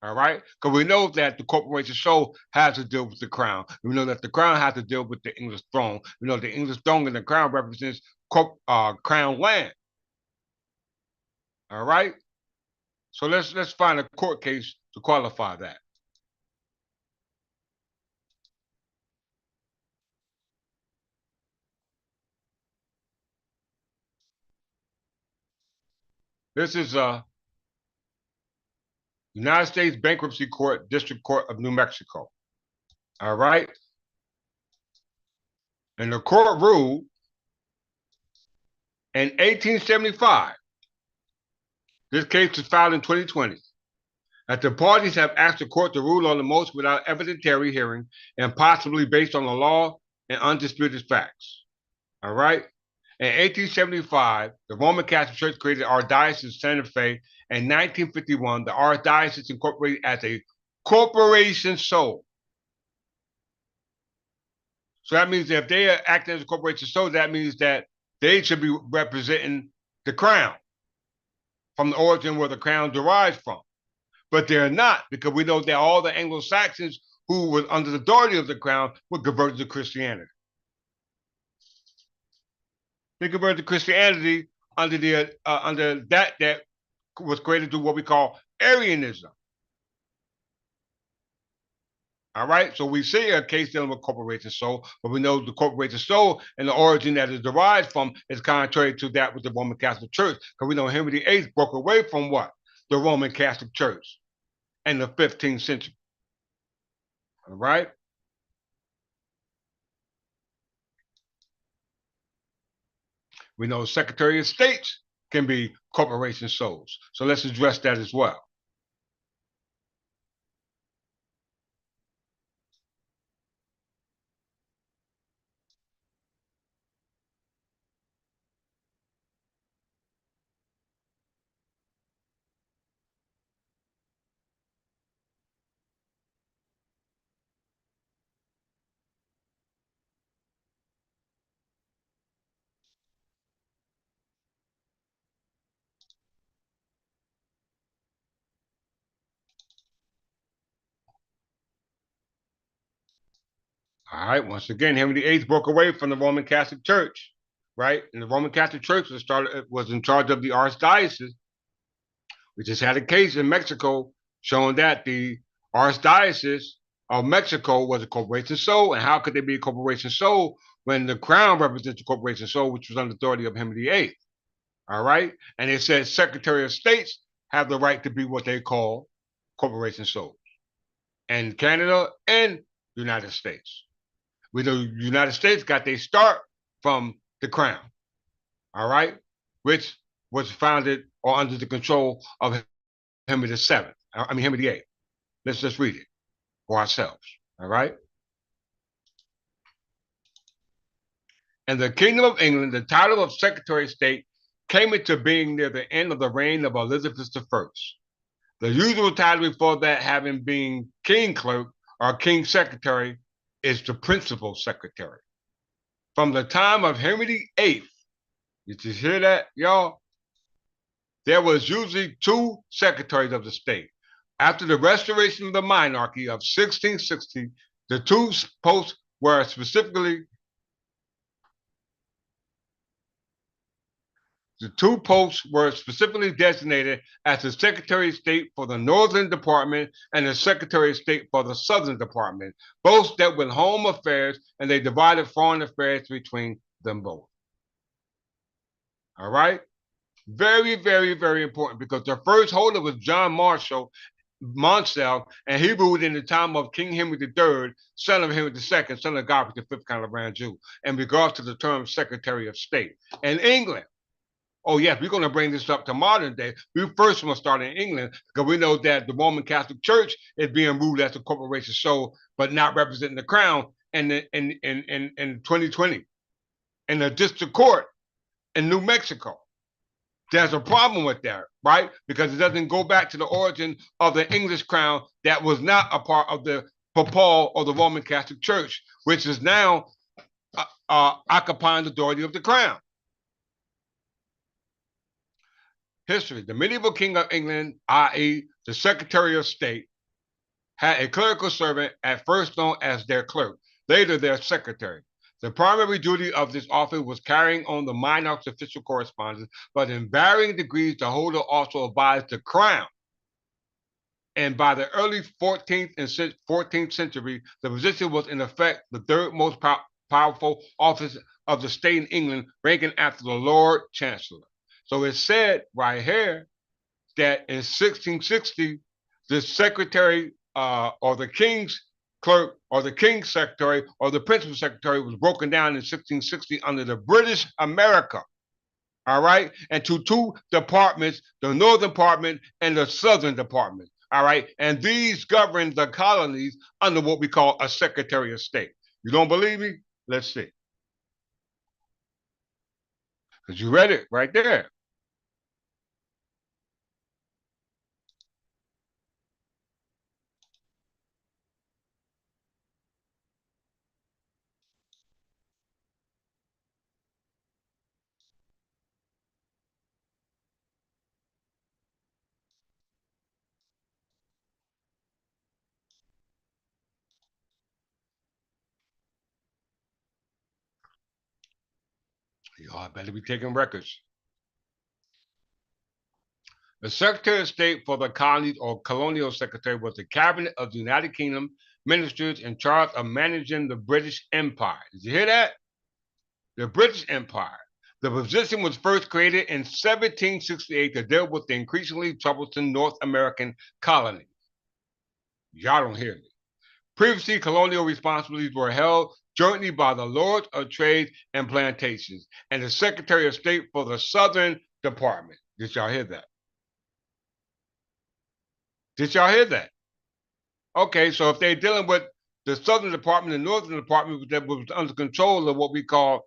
All right, because we know that the corporation soul has to deal with the crown. We know that the crown has to deal with the English throne. We know the English throne and the crown represents crown land. All right, so let's find a court case to qualify that. This is United States Bankruptcy Court, District Court of New Mexico. All right, and the court ruled in 1875. This case was filed in 2020. That the parties have asked the court to rule on the motion without evidentiary hearing and possibly based on the law and undisputed facts. All right. In 1875, the Roman Catholic Church created Archdiocese of Santa Fe. In 1951, the Archdiocese incorporated as a corporation sole. So that means that if they are acting as a corporation sole, that means that they should be representing the crown from the origin where the crown derives from. But they're not, because we know that all the Anglo-Saxons who were under the authority of the crown were converted to Christianity. They converted to Christianity under that was created through what we call Arianism. All right, so we see a case dealing with corporation sole, but we know the corporation sole and the origin that is derived from is contrary to that with the Roman Catholic Church, because we know Henry VIII broke away from what? The Roman Catholic Church in the 15th century. All right. We know Secretary of States can be corporation souls. So let's address that as well. All right. Once again, Henry VIII broke away from the Roman Catholic Church, right? And the Roman Catholic Church was in charge of the archdiocese. We just had a case in Mexico showing that the archdiocese of Mexico was a corporation sole, and how could they be a corporation sole when the crown represents the corporation sole, which was under the authority of Henry VIII? All right, and it says Secretary of States have the right to be what they call corporation souls, and Canada and the United States. We know the United States got their start from the crown, all right, which was founded or under the control of Henry Henry VIII. Let's just read it for ourselves, all right? In the Kingdom of England, the title of Secretary of State came into being near the end of the reign of Elizabeth I. The usual title before that, having been King Clerk or King Secretary, is the Principal Secretary. From the time of Henry VIII, did you hear that, y'all? There was usually two secretaries of the state. After the restoration of the monarchy of 1660, the two posts were specifically designated as the Secretary of State for the Northern Department and the Secretary of State for the Southern Department. Both dealt with home affairs, and they divided foreign affairs between them both. All right? Very, very, very important, because the first holder was John Monsell, and he ruled in the time of King Henry III, son of Henry II, son of Godfrey V, kind of Grand Jew, in regards to the term Secretary of State. In England, oh yes, we're going to bring this up to modern day. We first want to start in England, because we know that the Roman Catholic Church is being ruled as a corporation sole, but not representing the crown in 2020 in the district court in New Mexico. There's a problem with that, right? Because it doesn't go back to the origin of the English crown that was not a part of the papal or the Roman Catholic Church, which is now occupying the authority of the crown. History. The medieval king of England, i.e. the Secretary of State, had a clerical servant, at first known as their clerk, later their secretary. The primary duty of this office was carrying on the monarch's official correspondence, but in varying degrees, the holder also advised the crown. And by the early 14th and 14th century, the position was in effect the third most powerful office of the state in England, ranking after the Lord Chancellor. So it said right here that in 1660, the secretary or the king's clerk or the king's secretary or the principal secretary was broken down in 1660 under the British America. All right. And to two departments, the Northern Department and the Southern Department. All right. And these govern the colonies under what we call a Secretary of State. You don't believe me? Let's see. Because you read it right there. Y'all better be taking records. The Secretary of State for the Colonies or Colonial Secretary was the cabinet of the United Kingdom ministers in charge of managing the British Empire. Did you hear that? The British Empire. The position was first created in 1768 to deal with the increasingly troublesome North American colonies. Y'all don't hear me. Previously, colonial responsibilities were held jointly by the Lords of Trade and Plantations and the Secretary of State for the Southern Department. Did y'all hear that? Did y'all hear that? Okay, so if they're dealing with the Southern Department and Northern Department that was under control of what we call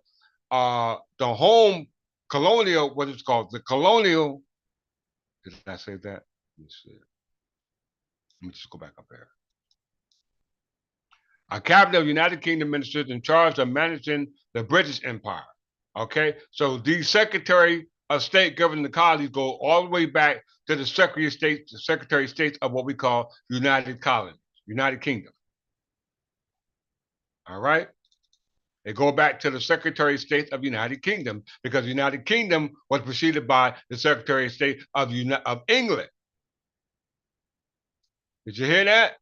the home colonial, what it's called, the colonial. Did I say that? Let me just go back up there. A cabinet of United Kingdom ministers in charge of managing the British Empire. Okay, so the Secretary of State governing the colonies go all the way back to the Secretary of State, the Secretary of State of what we call United Colonies, United Kingdom. All right. They go back to the Secretary of State of the United Kingdom because the United Kingdom was preceded by the Secretary of State of England. Did you hear that?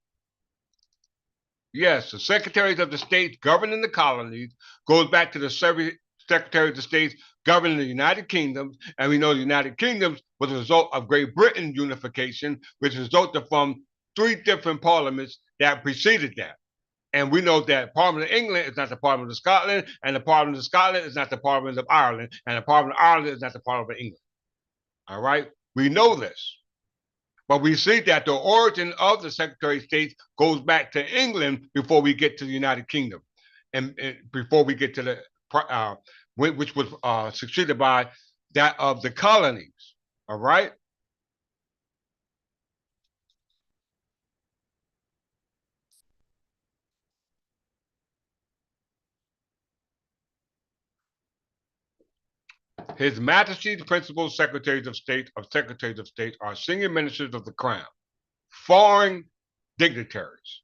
Yes, the Secretaries of the States governing the colonies goes back to the Secretary of the States governing the United Kingdoms, and we know the United Kingdoms was a result of Great Britain unification, which resulted from 3 different parliaments that preceded that. And we know that Parliament of England is not the Parliament of Scotland, and the Parliament of Scotland is not the Parliament of Ireland, and the Parliament of Ireland is not the Parliament of England. All right? We know this. But we see that the origin of the Secretary of State goes back to England before we get to the United Kingdom, and before we get to the which was succeeded by that of the colonies. All right. His Majesty's principal secretaries of state are senior ministers of the crown, foreign dignitaries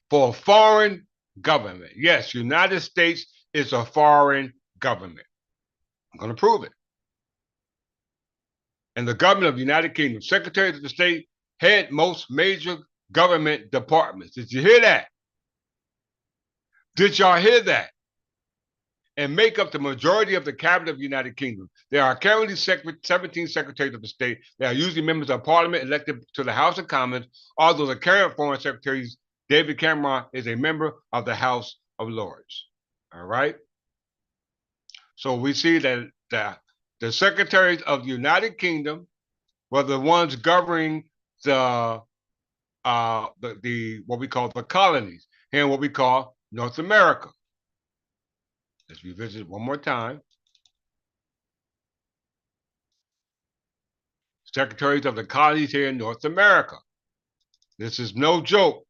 for a foreign government. Yes, United States is a foreign government. I'm going to prove it. And the government of the United Kingdom, secretaries of the state head most major government departments. Did you hear that? Did y'all hear that? And make up the majority of the cabinet of the United Kingdom. There are currently 17 secretaries of the state. They are usually members of parliament elected to the House of Commons, although the current foreign secretary, David Cameron, is a member of the House of Lords. All right? So we see that the secretaries of the United Kingdom were the ones governing the what we call the colonies here in what we call North America. Let's revisit it one more time. Secretaries of the colonies here in North America. This is no joke.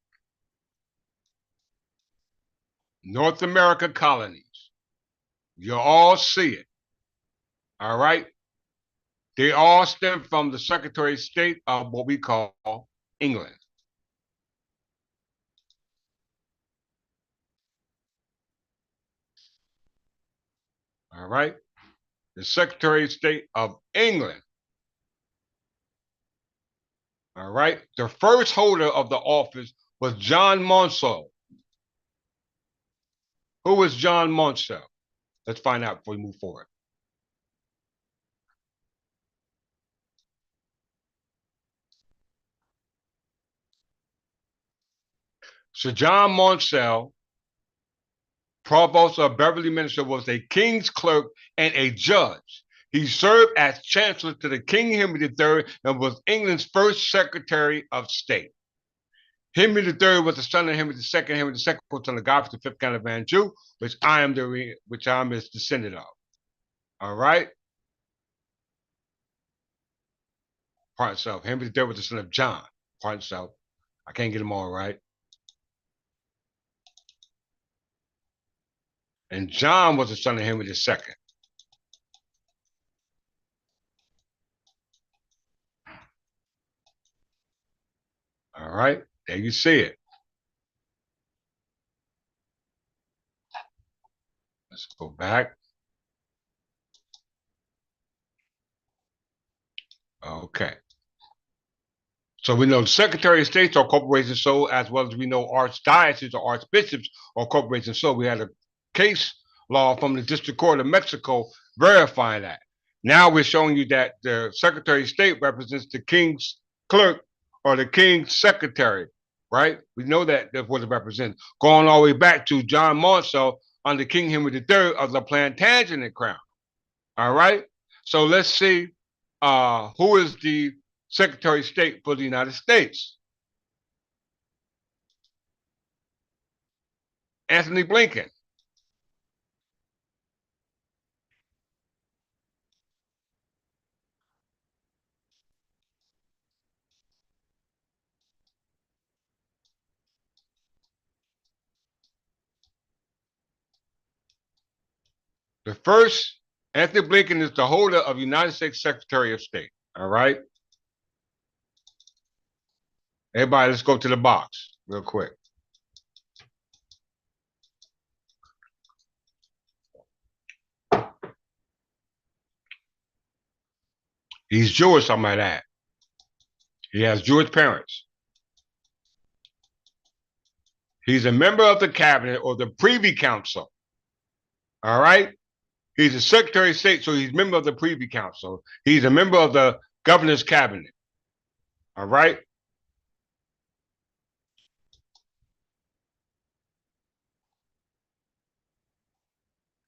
North America colonies. You all see it. All right? They all stem from the Secretary of State of what we call England. All right? The Secretary of State of England. All right? The first holder of the office was John Monsell. Who was John Monsell? Let's find out before we move forward. Sir John Monsell, Provost of Beverly Minster, was a king's clerk and a judge. He served as Chancellor to the King Henry III and was England's first Secretary of State. Henry III was the son of Henry II. Henry II was son of Godfrey V, Count of Anjou, which I am his descendant of. All right. Part self. Henry the III was the son of John. Part self. I can't get them all right. And John was the son of Henry II. All right. There you see it. Let's go back. Okay. So we know the Secretary of States are corporations so, as well as we know archdioceses or archbishops are corporations so. We had a case law from the District Court of Mexico verifying that. Now we're showing you that the Secretary of State represents the King's clerk or the King's secretary, right? We know that that's what it represents. Going all the way back to John Marshall under King Henry III of the Plantagenet crown. All right. So let's see who is the Secretary of State for the United States. Anthony Blinken. The first, Anthony Blinken is the holder of United States Secretary of State. All right. Everybody, let's go to the box real quick. He's Jewish, I might add. He has Jewish parents. He's a member of the cabinet or the Privy Council. All right. He's a Secretary of State, so he's a member of the Privy Council. He's a member of the governor's cabinet. All right.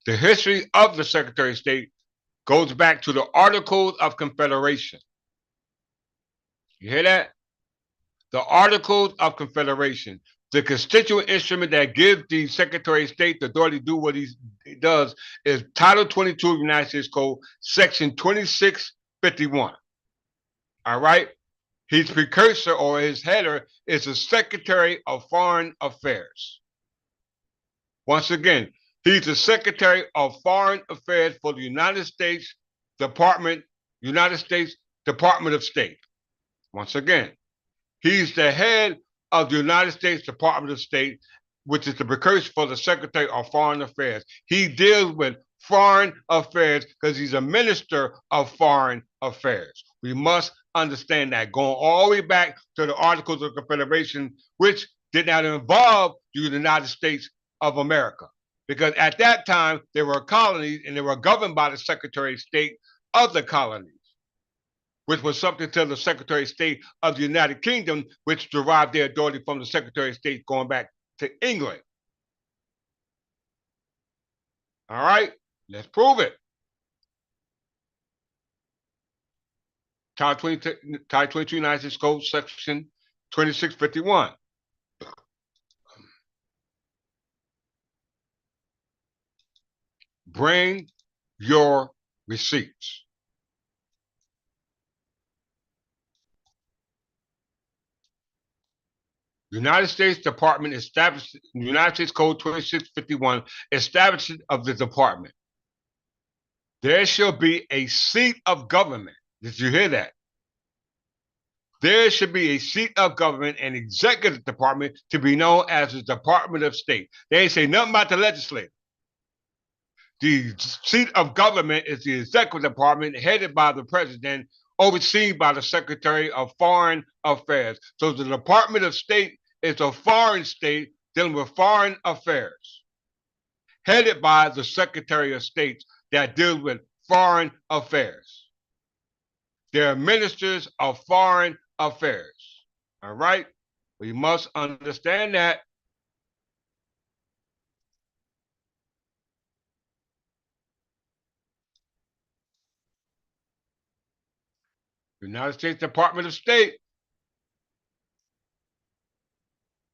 The history of the Secretary of State goes back to the Articles of Confederation. You hear that? The Articles of Confederation, the constituent instrument that gives the Secretary of State the authority to do what he does, is Title 22 of the United States Code, Section 2651. All right? His precursor or his header is the Secretary of Foreign Affairs. Once again, he's the Secretary of Foreign Affairs for the United States Department of State. Once again, he's the head of the United States Department of State, which is the precursor for the Secretary of Foreign Affairs. He deals with foreign affairs because he's a minister of foreign affairs. We must understand that, going all the way back to the Articles of Confederation, which did not involve the United States of America. Because at that time, they were colonies and they were governed by the Secretary of State of the colonies, which was subject to the Secretary of State of the United Kingdom, which derived their authority from the Secretary of State going back to England. All right, let's prove it. Title 22 United States Code, Section 2651. Bring your receipts. United States Department established, United States Code 2651 establishes of the department. There shall be a seat of government. Did you hear that? There should be a seat of government and executive department to be known as the Department of State. They ain't say nothing about the legislature. The seat of government is the executive department headed by the president, overseen by the Secretary of Foreign Affairs. So the Department of State is a foreign state dealing with foreign affairs, headed by the Secretary of State that deals with foreign affairs. They're ministers of foreign affairs. All right? We must understand that. United States Department of State,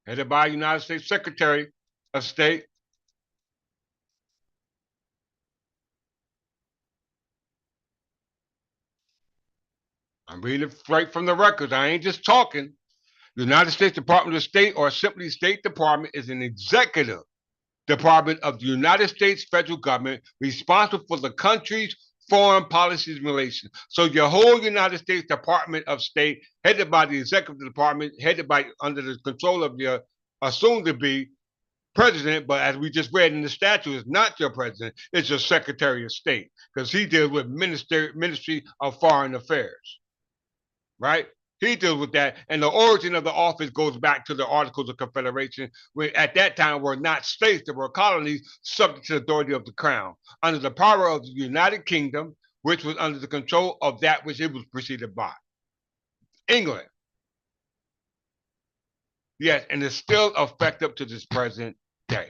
headed by United States Secretary of State. I'm reading it right from the records. I ain't just talking. The United States Department of State, or simply State Department, is an executive department of the United States federal government responsible for the country's foreign policies and relations. So your whole United States Department of State, headed by the executive department, headed by under the control of your assumed to be president, but as we just read in the statute, is not your president, it's your Secretary of State, because he deals with Ministry of Foreign Affairs, right? He deals with that, and the origin of the office goes back to the Articles of Confederation, which at that time were not states, they were colonies subject to the authority of the crown, under the power of the United Kingdom, which was under the control of that which it was preceded by. England. Yes, and it's still effective to this present day.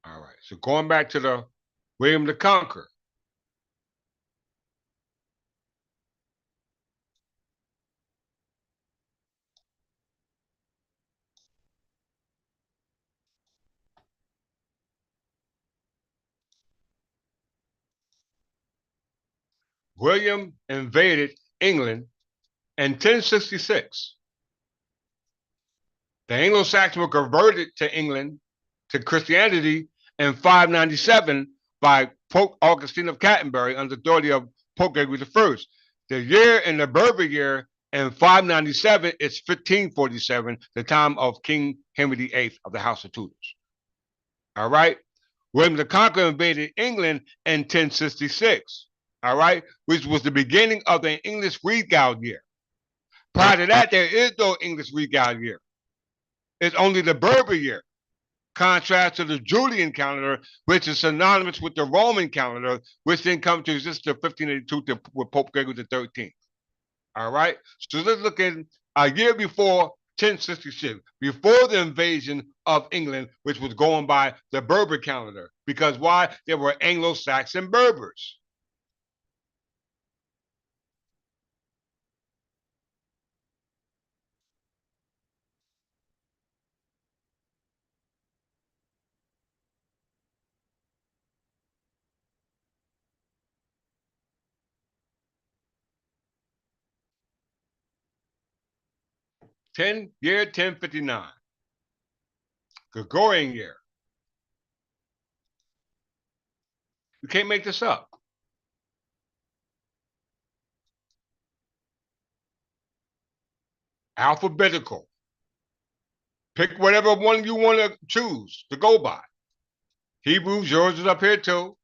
All right, so going back to the William the Conqueror. William invaded England in 1066. The Anglo-Saxons were converted to England, to Christianity, in 597 by Pope Augustine of Canterbury under the authority of Pope Gregory I. The year in the Berber year in 597 is 1547, the time of King Henry VIII of the House of Tudors. All right? William the Conqueror invaded England in 1066. All right, which was the beginning of the English Regal year. Prior to that, there is no English Regal year. It's only the Berber year, contrast to the Julian calendar, which is synonymous with the Roman calendar, which then comes to exist in 1582 with Pope Gregory XIII. All right, so let's look at a year before 1066, before the invasion of England, which was going by the Berber calendar. Because why? There were Anglo-Saxon Berbers. Year 1059, Gregorian year. You can't make this up. Alphabetical. Pick whatever one you want to choose to go by. Hebrews, yours is up here too.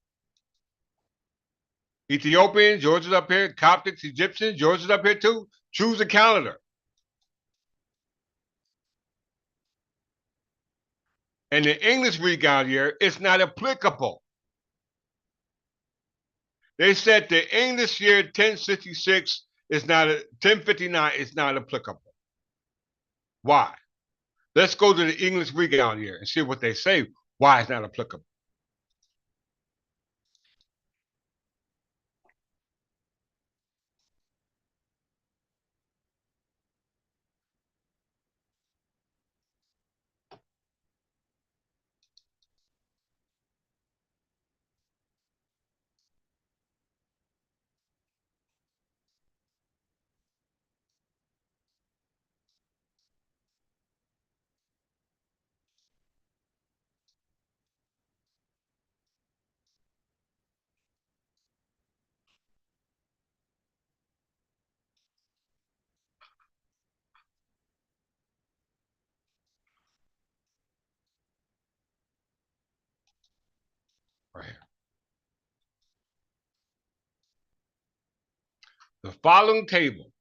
Ethiopians, yours is up here. Coptics, Egyptians, yours is up here too. Choose a calendar. And the English Regal year is not applicable. They said the English year 1066 is not 1059 is not applicable. Why? Let's go to the English Regal year and see what they say. Why it's not applicable. Right here. The following table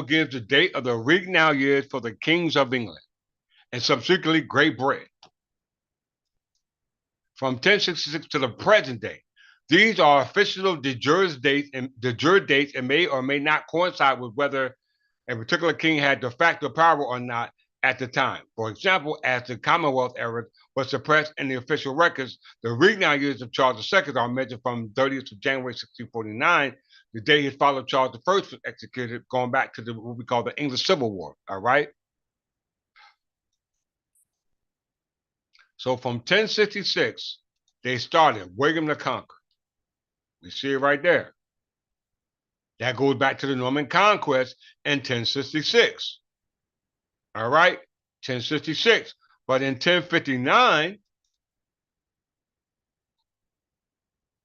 gives the date of the regnal years for the kings of England and subsequently Great Britain from 1066 to the present day. These are official de jure dates and may or may not coincide with whether a particular king had de facto power or not at the time. For example, as the Commonwealth era was suppressed in the official records, the regnal years of Charles II are measured from 30th of January 1649 the day his father Charles I was executed, going back to what we call the English Civil War. All right. So from 1066, they started William the Conqueror. We see it right there. That goes back to the Norman Conquest in 1066. All right, 1066. But in 1059,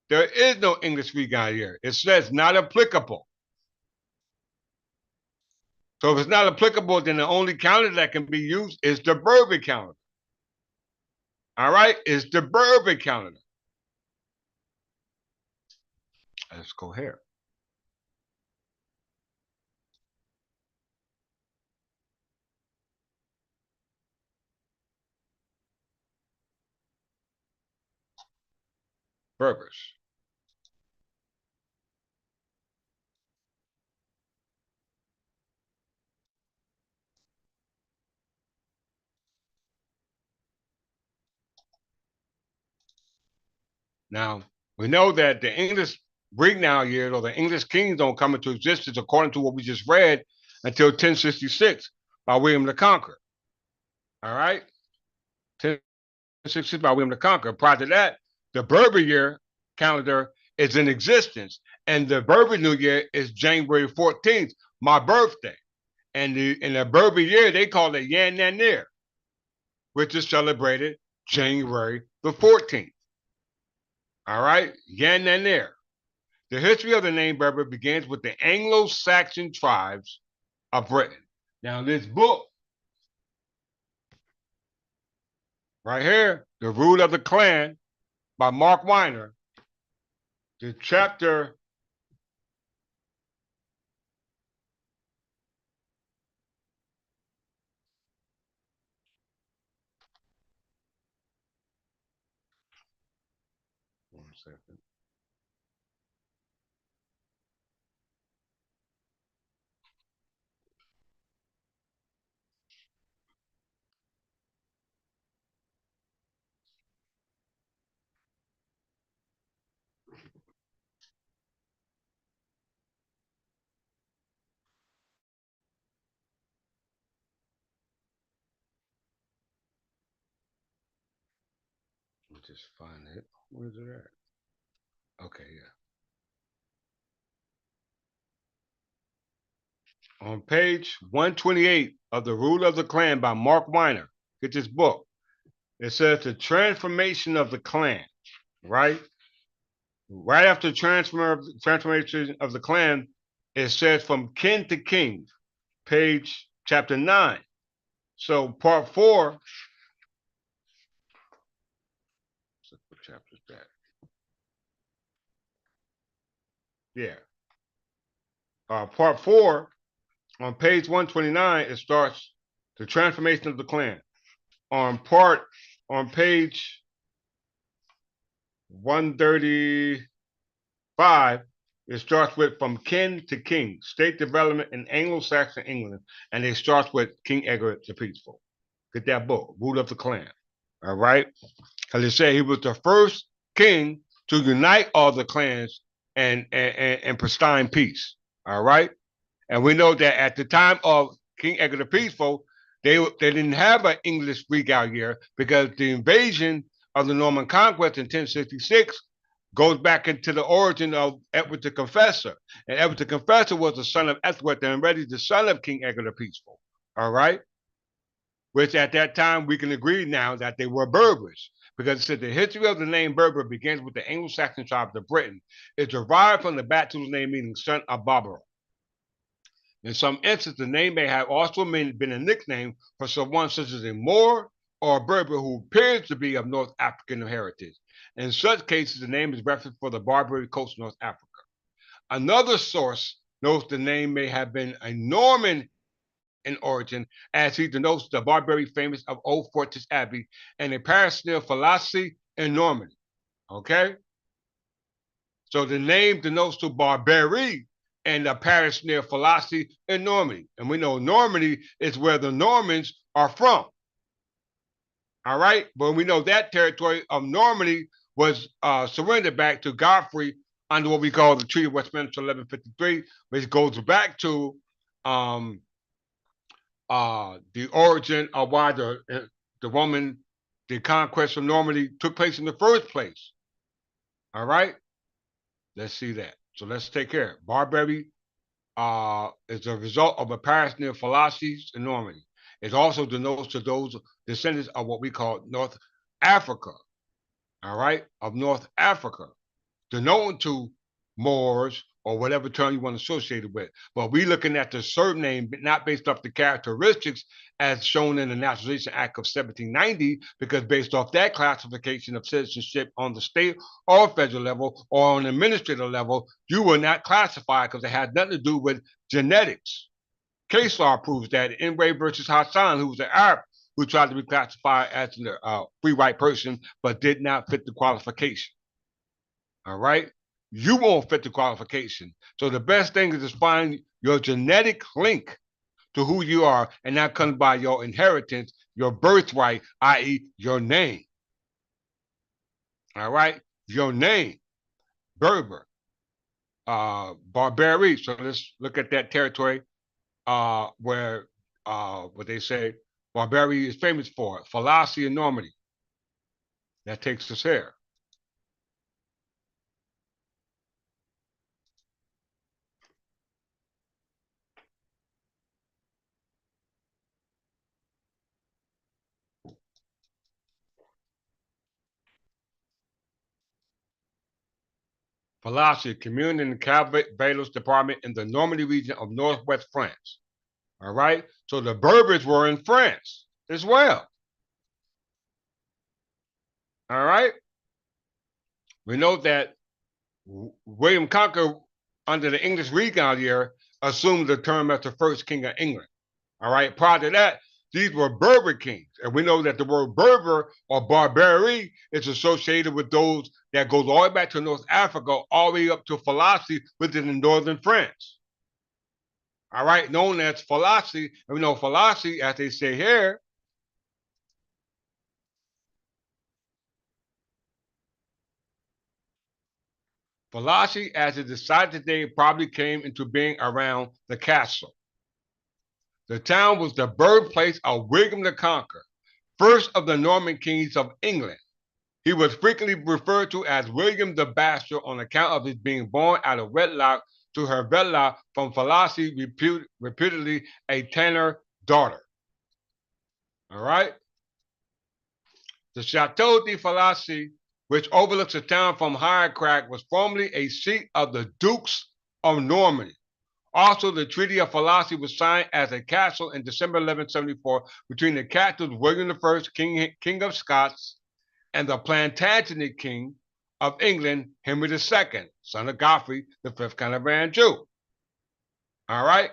there is no English Regal year. It says not applicable. So if it's not applicable, then the only calendar that can be used is the Berber calendar. All right, it's the Berber calendar. Let's go here. Berbers. Now, we know that the English Regnal years or the English kings don't come into existence according to what we just read until 1066 by William the Conqueror. All right? 1066 by William the Conqueror. Prior to that, the Berber year calendar is in existence. And the Berber New Year is January 14th, my birthday. And in the Berber year, they call it Yan Nanir, which is celebrated January the 14th. All right? Yan Nanir. The history of the name Berber begins with the Anglo-Saxon tribes of Britain. Now, this book right here, The Root of the Clan by Mark Weiner, the chapter one second. Let me just find it. Where's it at? Okay, yeah. On page 128 of The Root of the Clan by Mark Weiner, get this book. It says the transformation of the clan, right? Right after transformation of the clan, it says from kin to king, page chapter 9. So part 4, what chapter is that? Yeah. Part 4, on page 129, it starts the transformation of the clan. On page 135, it starts with from kin to king, state development in Anglo-Saxon England, and it starts with King Edward the Peaceful. Get that book, Root of the Clan. All right? Because they say he was the first king to unite all the clans and pristine peace. All right? And we know that at the time of King Edward the Peaceful, they didn't have an English Regal year because the invasion of the Norman conquest in 1066 goes back into the origin of Edward the Confessor. And Edward the Confessor was the son of Edward and already the son of King Edward the Peaceful. All right? Which at that time we can agree now that they were Berbers. Because it said the history of the name Berber begins with the Anglo-Saxon tribes of Britain. It's derived from the Batu's name meaning son of Barbara. In some instances, the name may have also been a nickname for someone such as a Moor or a Berber who appears to be of North African heritage. In such cases, the name is referenced for the Barbary coast of North Africa. Another source notes the name may have been a Norman in origin, as he denotes the Barbary famous of Old Fortress Abbey and a parish near Fallacy in Normandy. Okay? So the name denotes to Barbary and the parish near Fallacy in Normandy. And we know Normandy is where the Normans are from. All right? But we know that territory of Normandy was surrendered back to Godfrey under what we call the Treaty of Westminster 1153, which goes back to the origin of why the Roman, the conquest of Normandy took place in the first place. All right, let's see that. So let's take care. Barbary is a result of a past near philosophies in Normandy. It also denotes to those descendants of what we call North Africa. All right, of North Africa, denoting to Moors or whatever term you want to associate it with. But we looking at the surname, not based off the characteristics as shown in the Naturalization Act of 1790, because based off that classification of citizenship on the state or federal level or on the administrative level, you were not classified because it had nothing to do with genetics. Case law proves that in Ray versus Hassan, who was an Arab who tried to be classified as a free white person but did not fit the qualification. All right? You won't fit the qualification. So the best thing is to find your genetic link to who you are, and that comes by your inheritance, your birthright, i.e., your name. All right? Your name, Berber, Barbary. So let's look at that territory where what they say Barbary is famous for, philosophy and Normandy. That takes us here. Philosophy, commune in the Calvados department in the Normandy region of northwest France. All right. So the Berbers were in France as well. All right. We know that William Conqueror, under the English Regal year, assumed the term as the first king of England. All right. Prior to that, these were Berber kings. And we know that the word Berber or Barbary is associated with those that goes all the way back to North Africa, all the way up to philosophy within the northern France. All right, known as philosophy. And we know philosophy, as they say here, philosophy, as it decided today, probably came into being around the castle. The town was the birthplace of William the Conqueror, first of the Norman kings of England. He was frequently referred to as William the Bastard on account of his being born out of wedlock to her Bella from philosophy, reputedly a tanner daughter. All right? The Chateau de Philosophe, which overlooks the town from higher crag, was formerly a seat of the Dukes of Normandy. Also, the Treaty of Philosophe was signed as a castle in December 1174 between the captives William I, King of Scots, and the Plantagenet King of England, Henry II, son of Godfrey, the fifth Calabrian Jew. All right?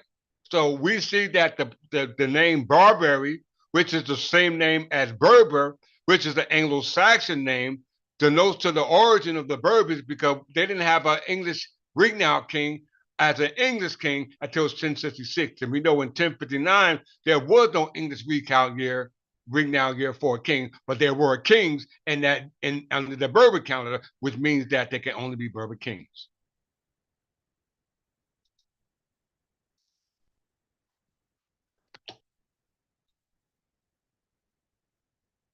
So we see that the name Barbary, which is the same name as Berber, which is the Anglo-Saxon name, denotes to the origin of the Berbers because they didn't have an English regnal king as an English king until 1066. And we know in 1059 there was no English regnal year for a king, but there were kings under the Berber calendar, which means that they can only be Berber kings.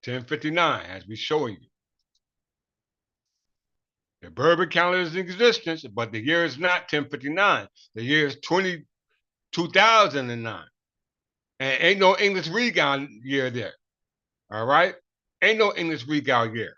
1059, as we show you. The Berber calendar is in existence, but the year is not 1059. The year is 2009. And ain't no English regal year there. All right? Ain't no English regal year.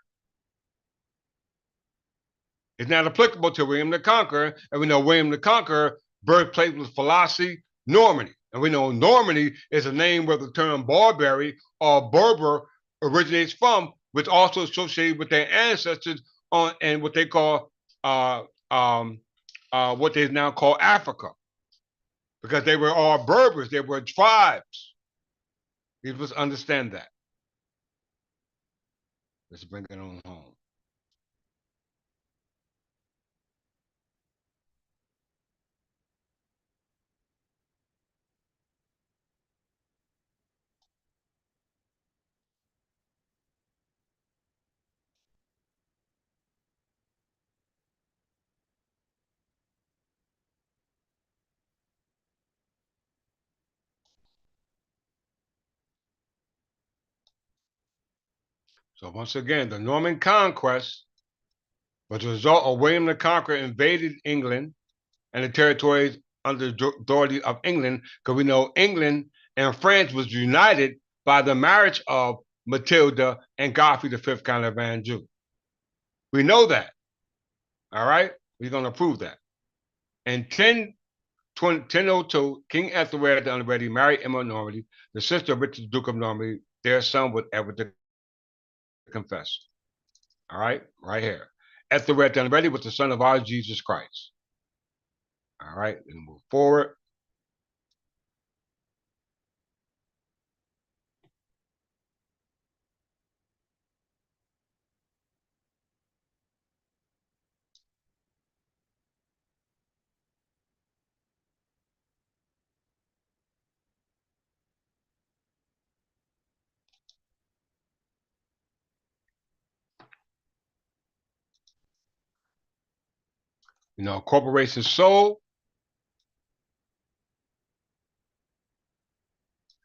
It's not applicable to William the Conqueror. And we know William the Conqueror, birthplace was philosophy, Normandy. And we know Normandy is a name where the term Barbary or Berber originates from, which also associated with their ancestors on and what they call what they now call Africa, because they were all Berbers, they were tribes. You must understand that. Let's bring it on home. So once again, the Norman conquest was a result of William the Conqueror invaded England and the territories under the authority of England, because we know England and France was united by the marriage of Matilda and Godfrey V, Count of Anjou. We know that. All right? We're going to prove that. In 1002, King Ethelred the Unready married Emma of Normandy, the sister of Richard, Duke of Normandy. Their son was Edward the Confessor. All right here. Ethelred the Unready was the son of our Jesus Christ. All right, and move forward. You know, Corporation Soul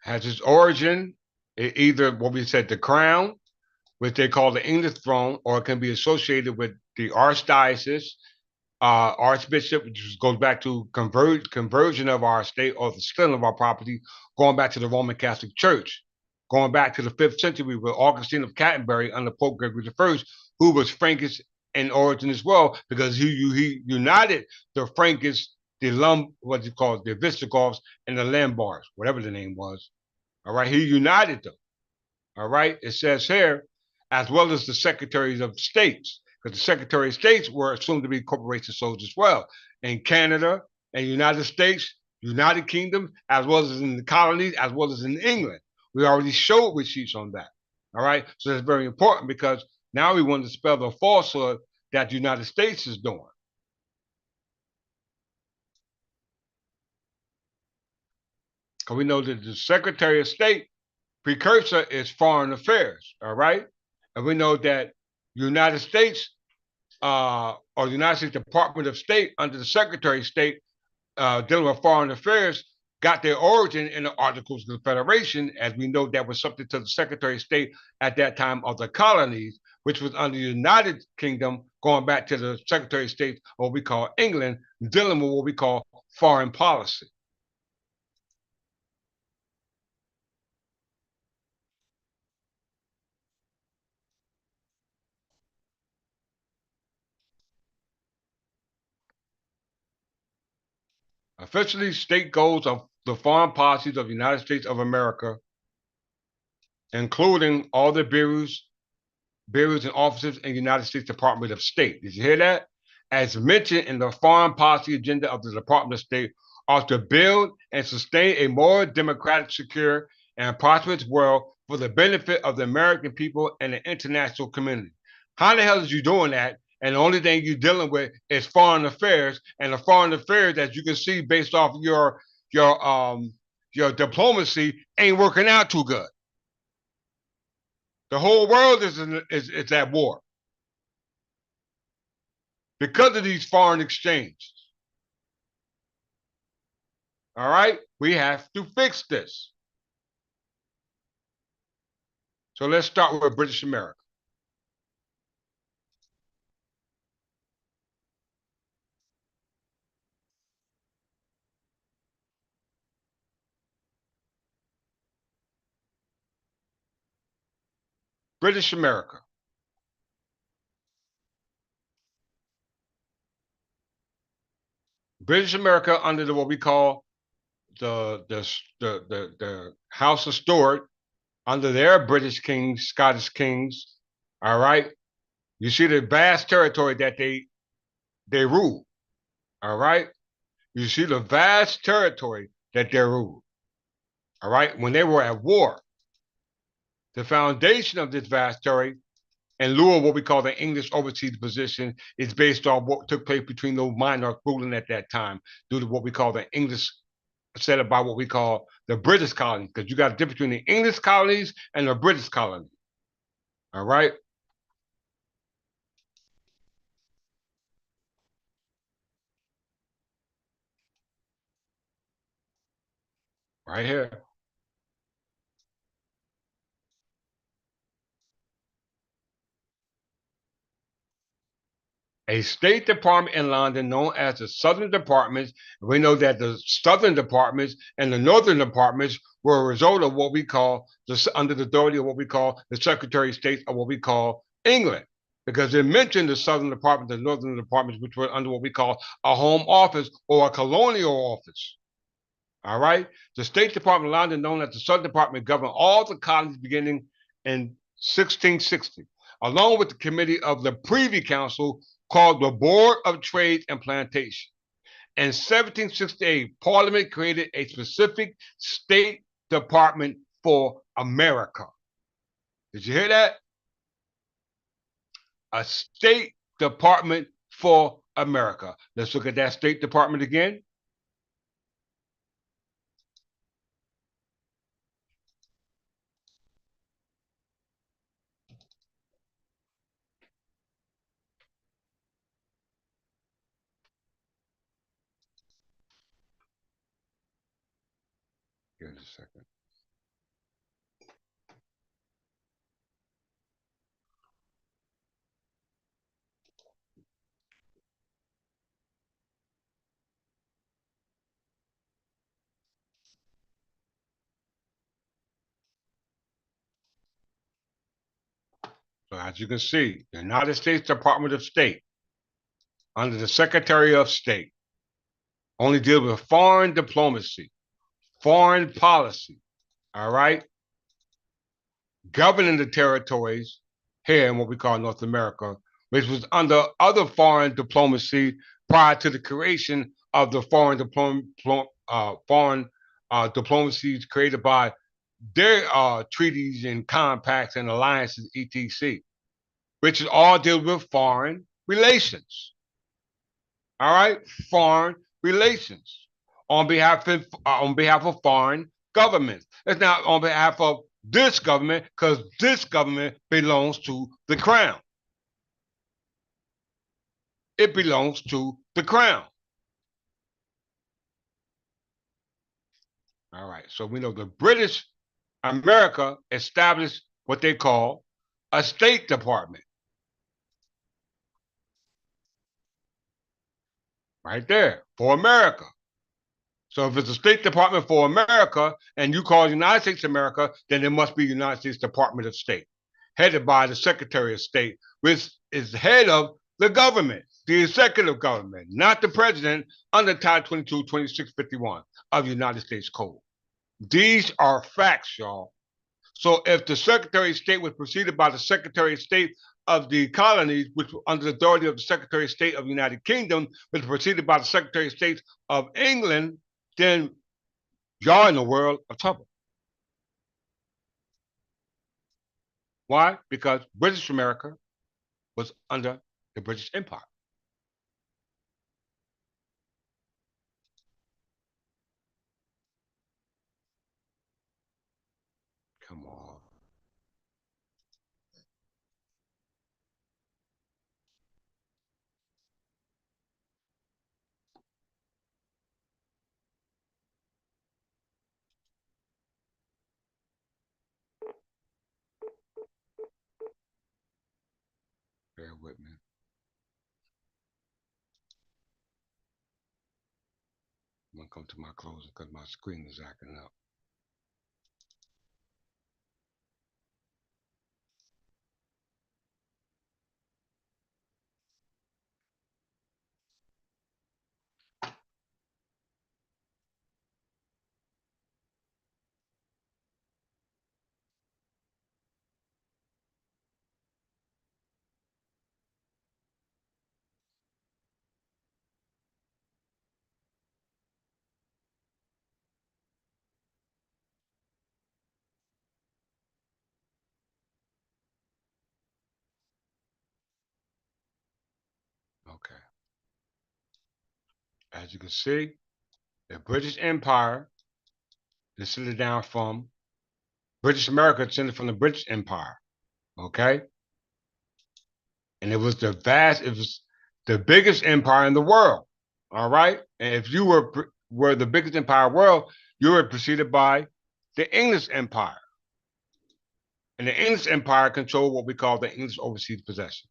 has its origin in either what we said, the crown, which they call the English throne, or it can be associated with the archdiocese, archbishop, which goes back to conversion of our state or the stealing of our property, going back to the Roman Catholic Church, going back to the 5th century with Augustine of Canterbury under Pope Gregory I, who was Frankish in origin as well, because he united the Frankish, the Visigoths, and the Lombards, whatever the name was. All right, he united them. All right, it says here, as well as the secretaries of states, because the secretary of states were assumed to be corporation souls as well. In Canada and United States, United Kingdom, as well as in the colonies, as well as in England. We already showed receipts on that. All right, so that's very important because now we want to dispel the falsehood that the United States is doing. Because we know that the Secretary of State precursor is foreign affairs, all right? And we know that United States or the United States Department of State under the Secretary of State dealing with foreign affairs got their origin in the Articles of Confederation, as we know that was subject to the Secretary of State at that time of the colonies, which was under the United Kingdom, going back to the Secretary of State, what we call England, dealing with what we call foreign policy. Officially, state goals of the foreign policies of the United States of America, including all the bureaus and offices in the United States Department of State. Did you hear that? As mentioned in the foreign policy agenda of the Department of State, are to build and sustain a more democratic, secure, and prosperous world for the benefit of the American people and the international community. How the hell is you doing that? And the only thing you're dealing with is foreign affairs, and the foreign affairs, as you can see, based off your diplomacy, ain't working out too good. The whole world is at war because of these foreign exchanges. All right, we have to fix this. So let's start with British America. British America. British America under what we call the House of Stuart, under their British kings, Scottish kings. All right, you see the vast territory that they rule. All right, you see the vast territory that they rule. All right, when they were at war, the foundation of this vast territory in lieu of what we call the English overseas position is based on what took place between those monarchs ruling at that time, due to what we call the English set up by what we call the British colonies, because you got a difference between the English colonies and the British colonies. All right. Right here. a state department in London known as the Southern Departments. We know that the Southern Departments and the Northern Departments were a result of what we call, under the authority of what we call the Secretary of State of what we call England. Because they mentioned the Southern Department, the Northern Departments, which were under what we call a home office or a colonial office. All right? The State Department of London, known as the Southern Department, governed all the colonies beginning in 1660, along with the committee of the Privy Council called the Board of Trade and Plantation. In 1768, Parliament created a specific State Department for America. Did you hear that? A State Department for America. Let's look at that State Department again. Give us a second. So as you can see, the United States Department of State, under the Secretary of State, only deals with foreign diplomacy, foreign policy, all right? Governing the territories here in what we call North America, which was under other foreign diplomacy prior to the creation of the foreign diplomacies created by their treaties and compacts and alliances, etc., which is all deal with foreign relations. All right, foreign relations on behalf of foreign governments. It's not on behalf of this government, because this government belongs to the crown. It belongs to the crown. All right, so we know the British America established what they call a State Department. Right there, for America. So if it's a State Department for America and you call it United States America, then it must be United States Department of State, headed by the Secretary of State, which is the head of the government, the executive government, not the president, under Title 22, 2651 of the United States Code. These are facts, y'all. So if the Secretary of State was preceded by the Secretary of State of the colonies, which were under the authority of the Secretary of State of the United Kingdom, which was preceded by the Secretary of State of England, then y'all in the world of trouble. Why? Because British America was under the British Empire. Come on. Bear with me. I'm going to come to my closing because my screen is acting up. Okay. As you can see, the British Empire descended down from British America, descended from the British Empire. Okay. And it was the biggest empire in the world. All right. And if you were the biggest empire in the world, you were preceded by the English Empire. And the English Empire controlled what we call the English overseas possession.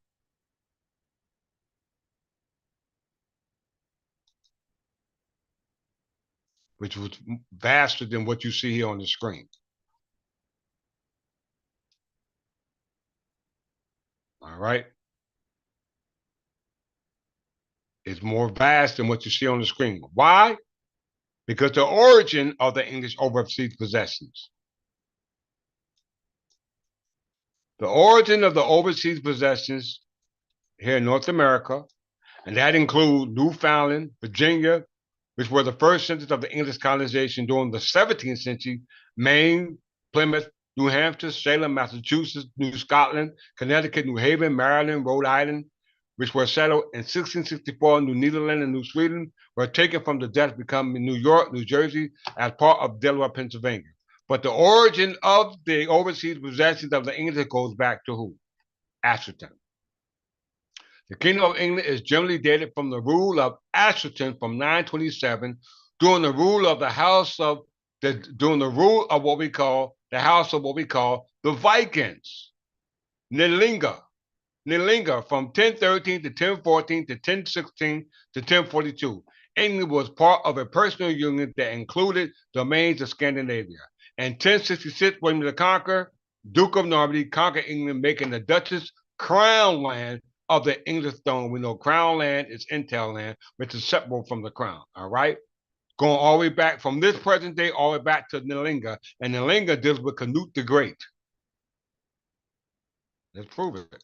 which was vaster than what you see here on the screen. All right. It's more vast than what you see on the screen. Why? Because the origin of the English overseas possessions. The origin of the overseas possessions here in North America, and that includes Newfoundland, Virginia, which were the first centers of the English colonization during the 17th century, Maine, Plymouth, New Hampshire, Salem, Massachusetts, New Scotland, Connecticut, New Haven, Maryland, Rhode Island, which were settled in 1664, New Netherlands and New Sweden, were taken from the Dutch, becoming New York, New Jersey, as part of Delaware, Pennsylvania. But the origin of the overseas possessions of the English goes back to who? Ashton. The Kingdom of England is generally dated from the rule of Ashton from 927 during the rule of the House of during the rule of what we call the House of what we call the Vikings. Nilinga from 1013 to 1014 to 1016 to 1042. England was part of a personal union that included domains of Scandinavia. In 1066, William the Conqueror, Duke of Normandy, conquered England, making the Duchess crown land of the English throne. We know crown land is entail land, which is separable from the crown. All right. Going all the way back from this present day, all the way back to Nilinga. And Nilinga deals with Canute the Great. Let's prove it.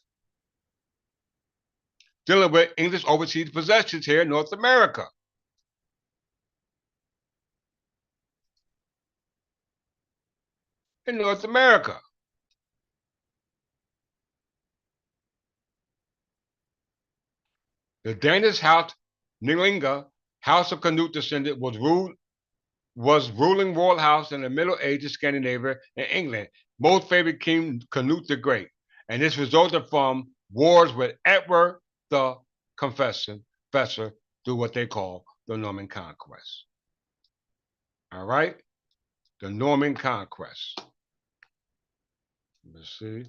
Dealing with English overseas possessions here in North America. In North America. The Danish house, Nilinga, House of Canute descendant, was ruling royal house in the Middle Ages, Scandinavia, and England. Most favored King Canute the Great. And this resulted from wars with Edward the Confessor through what they call the Norman Conquest. All right? The Norman Conquest. Let's see.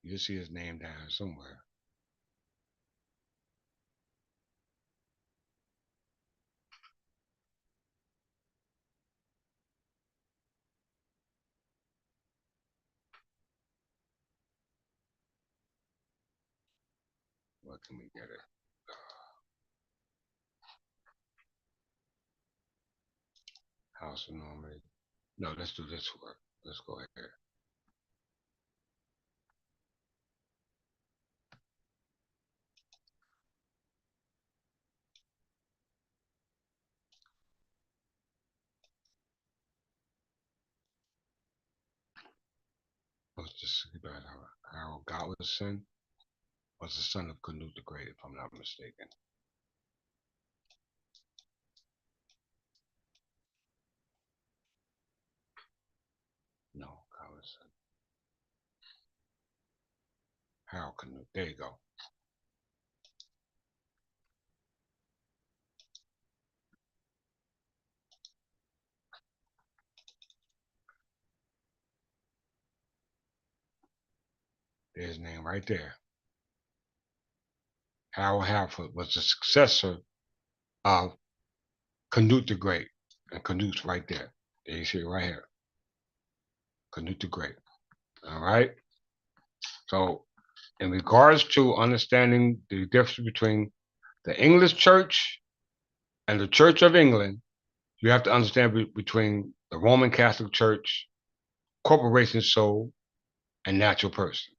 You see his name down somewhere. What can we get it? House of Normandy. No, let's do this work. Let's go ahead. Let's just see about Harold Godwinson was the son of Canute the Great, if I'm not mistaken. No, Godwinson. Harold Canute. There you go. There's his name right there. Harold Halford was the successor of Canute the Great. And Canute's right there. There you see it right here. Canute the Great. All right. So, in regards to understanding the difference between the English Church and the Church of England, you have to understand between the Roman Catholic Church, corporation soul, and natural person.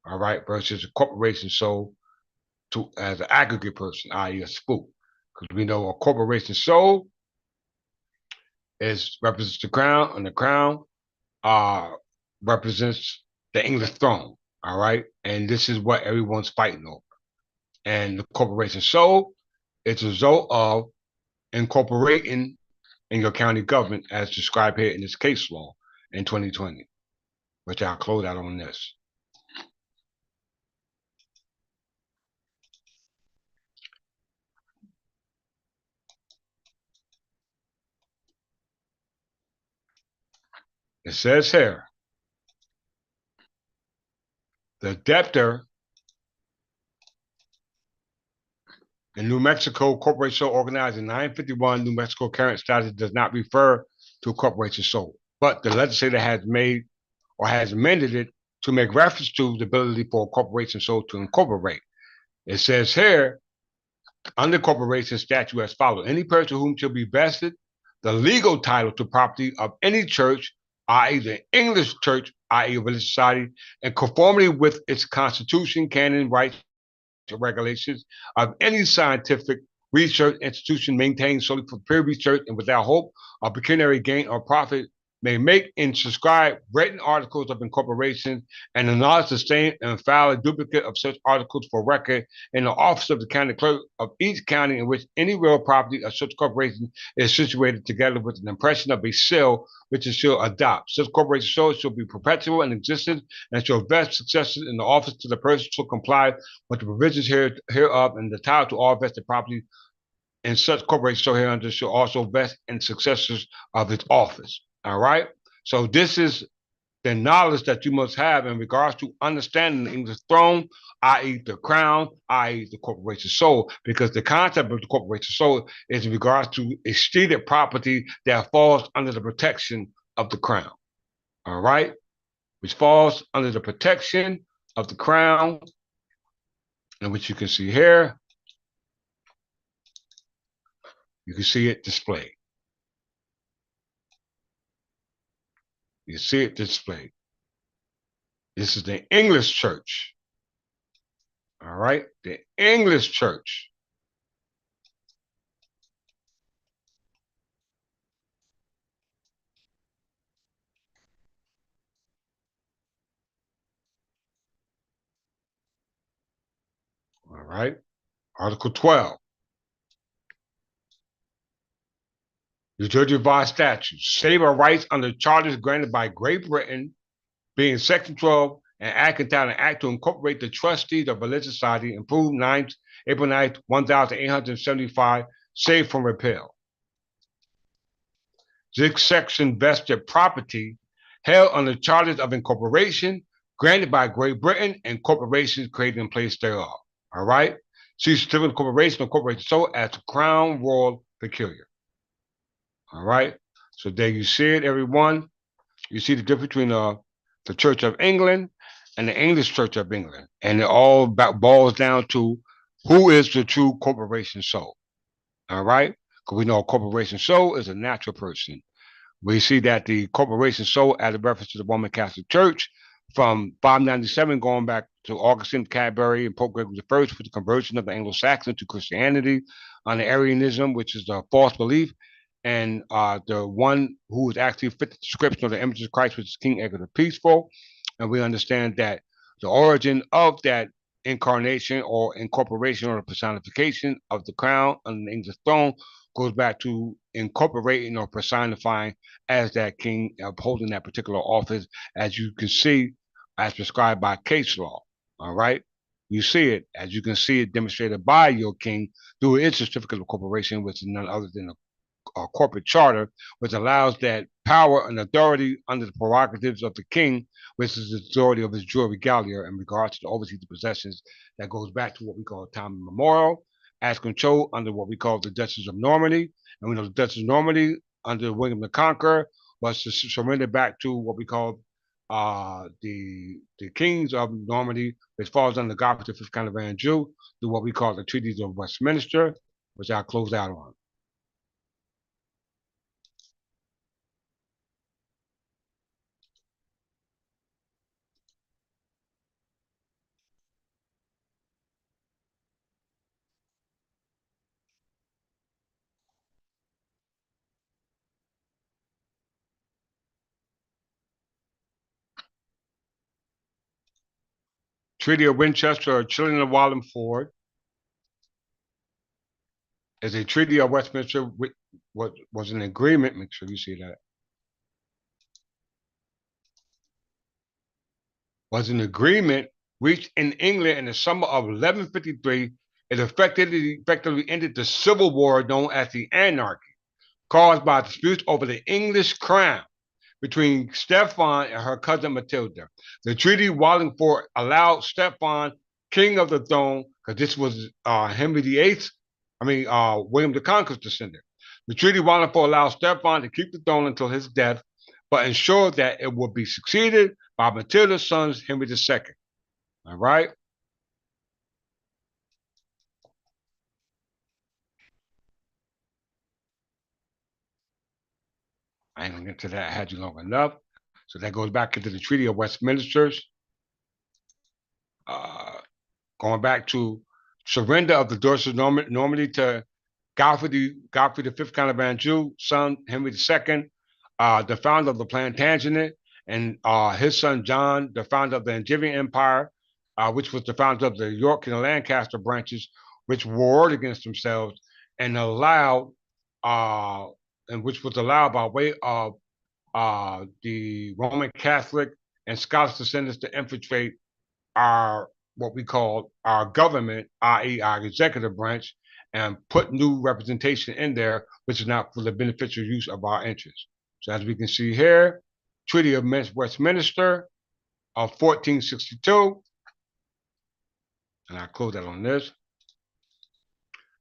All right, versus a corporation soul to as an aggregate person, i.e., a spook. Because we know a corporation soul is represents the crown, and the crown uh, represents the English throne. All right, and this is what everyone's fighting over. And the corporation soul is a result of incorporating in your county government as described here in this case law in 2020, which I'll close out on this. It says here, the debtor In New Mexico, corporation sole organized in 951, New Mexico current status does not refer to corporation sole, but the legislature has made or has amended it to make reference to the ability for a corporation sole to incorporate. It says here, under corporation statute as follows: any person whom shall be vested the legal title to property of any church, i.e. the English church, i.e. a religious society, in conformity with its constitution, canon, rights, regulations of any scientific research institution maintained solely for peer research and without hope of pecuniary gain or profit, may make and subscribe written articles of incorporation and acknowledge the same and file a duplicate of such articles for record in the office of the county clerk of each county in which any real property of such corporation is situated, together with an impression of a seal which it shall adopt. Such corporation sole shall be perpetual in existence and shall vest successors in the office to the person shall comply with the provisions hereof, and the title to all vested property in such corporation so hereunder shall also vest in successors of its office. All right. So this is the knowledge that you must have in regards to understanding the English throne, i.e. the crown, i.e. the corporation sole, because the concept of the corporation sole is in regards to exceeded property that falls under the protection of the crown. All right. Which falls under the protection of the crown, and which you can see here. You can see it displayed. You see it displayed. This is the English church. All right, the English church. All right, Article 12. The Georgia Revised Statutes. Saber rights under charters granted by Great Britain, being Section 12, and Act entitled an Act to incorporate the trustees of religious society, improved April 9th, 1875, saved from repeal. This section vested property held under charters of incorporation granted by Great Britain and corporations created in place thereof. All right? See certificate of incorporation or corporation sole as Crown Royal Peculiar. All right? So there you see it, everyone. You see the difference between the Church of England and the English Church of England. And it all boils down to who is the true corporation sole. All right? Because we know a corporation sole is a natural person. We see that the corporation sole as a reference to the Roman Catholic Church from 597 going back to Augustine Canterbury and Pope Gregory I for the conversion of the Anglo-Saxons to Christianity on the Arianism, which is a false belief, and the one who is actually fit the description of the image of Christ, which is King Edward the Peaceful. And we understand that the origin of that incarnation or incorporation or the personification of the crown on the English throne goes back to incorporating or personifying as that king upholding that particular office, as you can see, as prescribed by case law. All right. You see it, as you can see it demonstrated by your king through its certificate of incorporation, which is none other than a corporate charter, which allows that power and authority under the prerogatives of the king, which is the authority of his jure regalia in regards to oversee the possessions that goes back to what we call time immemorial, as controlled under what we call the Duchess of Normandy. And we know the Duchess of Normandy under William the Conqueror was surrendered back to what we call the kings of Normandy, which falls under Godfrey the Fifth Count of Anjou, through what we call the treaties of Westminster, which I'll close out on. Treaty of Winchester or Chilling of Wallingford is a treaty of Westminster, which was an agreement. Make sure you see that. Was an agreement reached in England in the summer of 1153. It effectively ended the civil war known as the Anarchy, caused by disputes over the English crown between Stefan and her cousin Matilda. The Treaty of Wallingford allowed Stefan, king of the throne, because this was Henry VIII's William the Conqueror's descendant. The treaty Wallingford allowed Stefan to keep the throne until his death, but ensured that it would be succeeded by Matilda's son, Henry II. All right. I ain't gonna get to that. I had you long enough. So that goes back into the Treaty of Westminster, going back to surrender of the Dorset Normandy to Godfrey V, Count of Anjou, son Henry II, the founder of the Plantagenet, and his son John, the founder of the Angevin Empire, which was the founder of the York and the Lancaster branches, which warred against themselves and allowed, and which was allowed by way of the Roman Catholic and Scottish descendants to infiltrate our what we call our government, i.e., our executive branch, and put new representation in there, which is not for the beneficial use of our interests. So as we can see here, Treaty of Westminster of 1462, and I close that on this.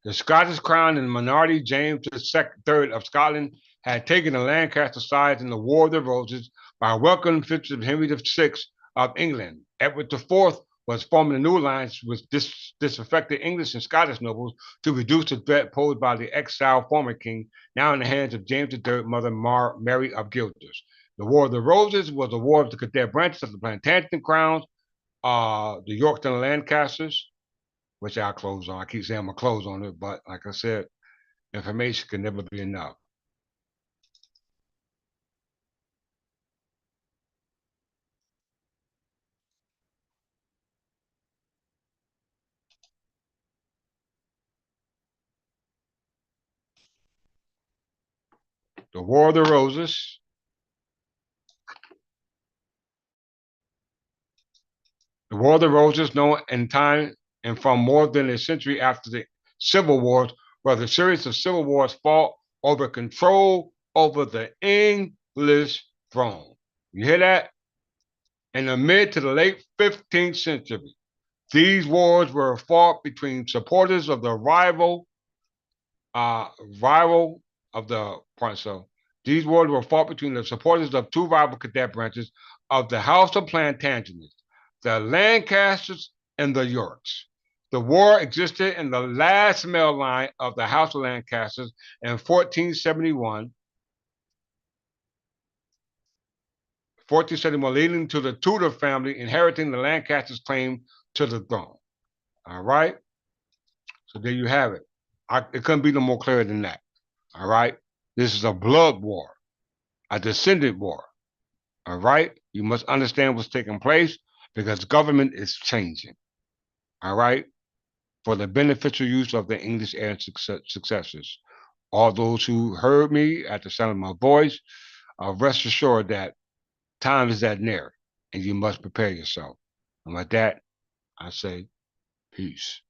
The Scottish crown and minority James III of Scotland had taken the Lancaster side in the War of the Roses by welcoming the of Henry VI of England. Edward IV was forming a new alliance with disaffected English and Scottish nobles to reduce the threat posed by the exiled former king, now in the hands of James III, Mother Mary of Guelders. The War of the Roses was a war of the cadet branches of the Plantagenet crowns, the York and the Lancasters, which I'll close on. I keep saying I'm going to close on it, but like I said, information can never be enough. The War of the Roses. The War of the Roses, known in time and from more than a century after the Civil Wars, was a series of civil wars fought over control over the English throne. You hear that? In the mid to the late 15th century, these wars were fought between supporters of the rival of the point. So these wars were fought between the supporters of two rival cadet branches of the House of Plantagenets, the Lancasters and the Yorks. The war existed in the last male line of the House of Lancasters in 1471, leading to the Tudor family inheriting the Lancasters' claim to the throne. All right. So there you have it. It couldn't be no more clear than that. All right. This is a blood war, a descendant war. All right. You must understand what's taking place because government is changing. All right. For the beneficial use of the English heir successors. All those who heard me at the sound of my voice, rest assured that time is at near and you must prepare yourself. And with that, I say peace.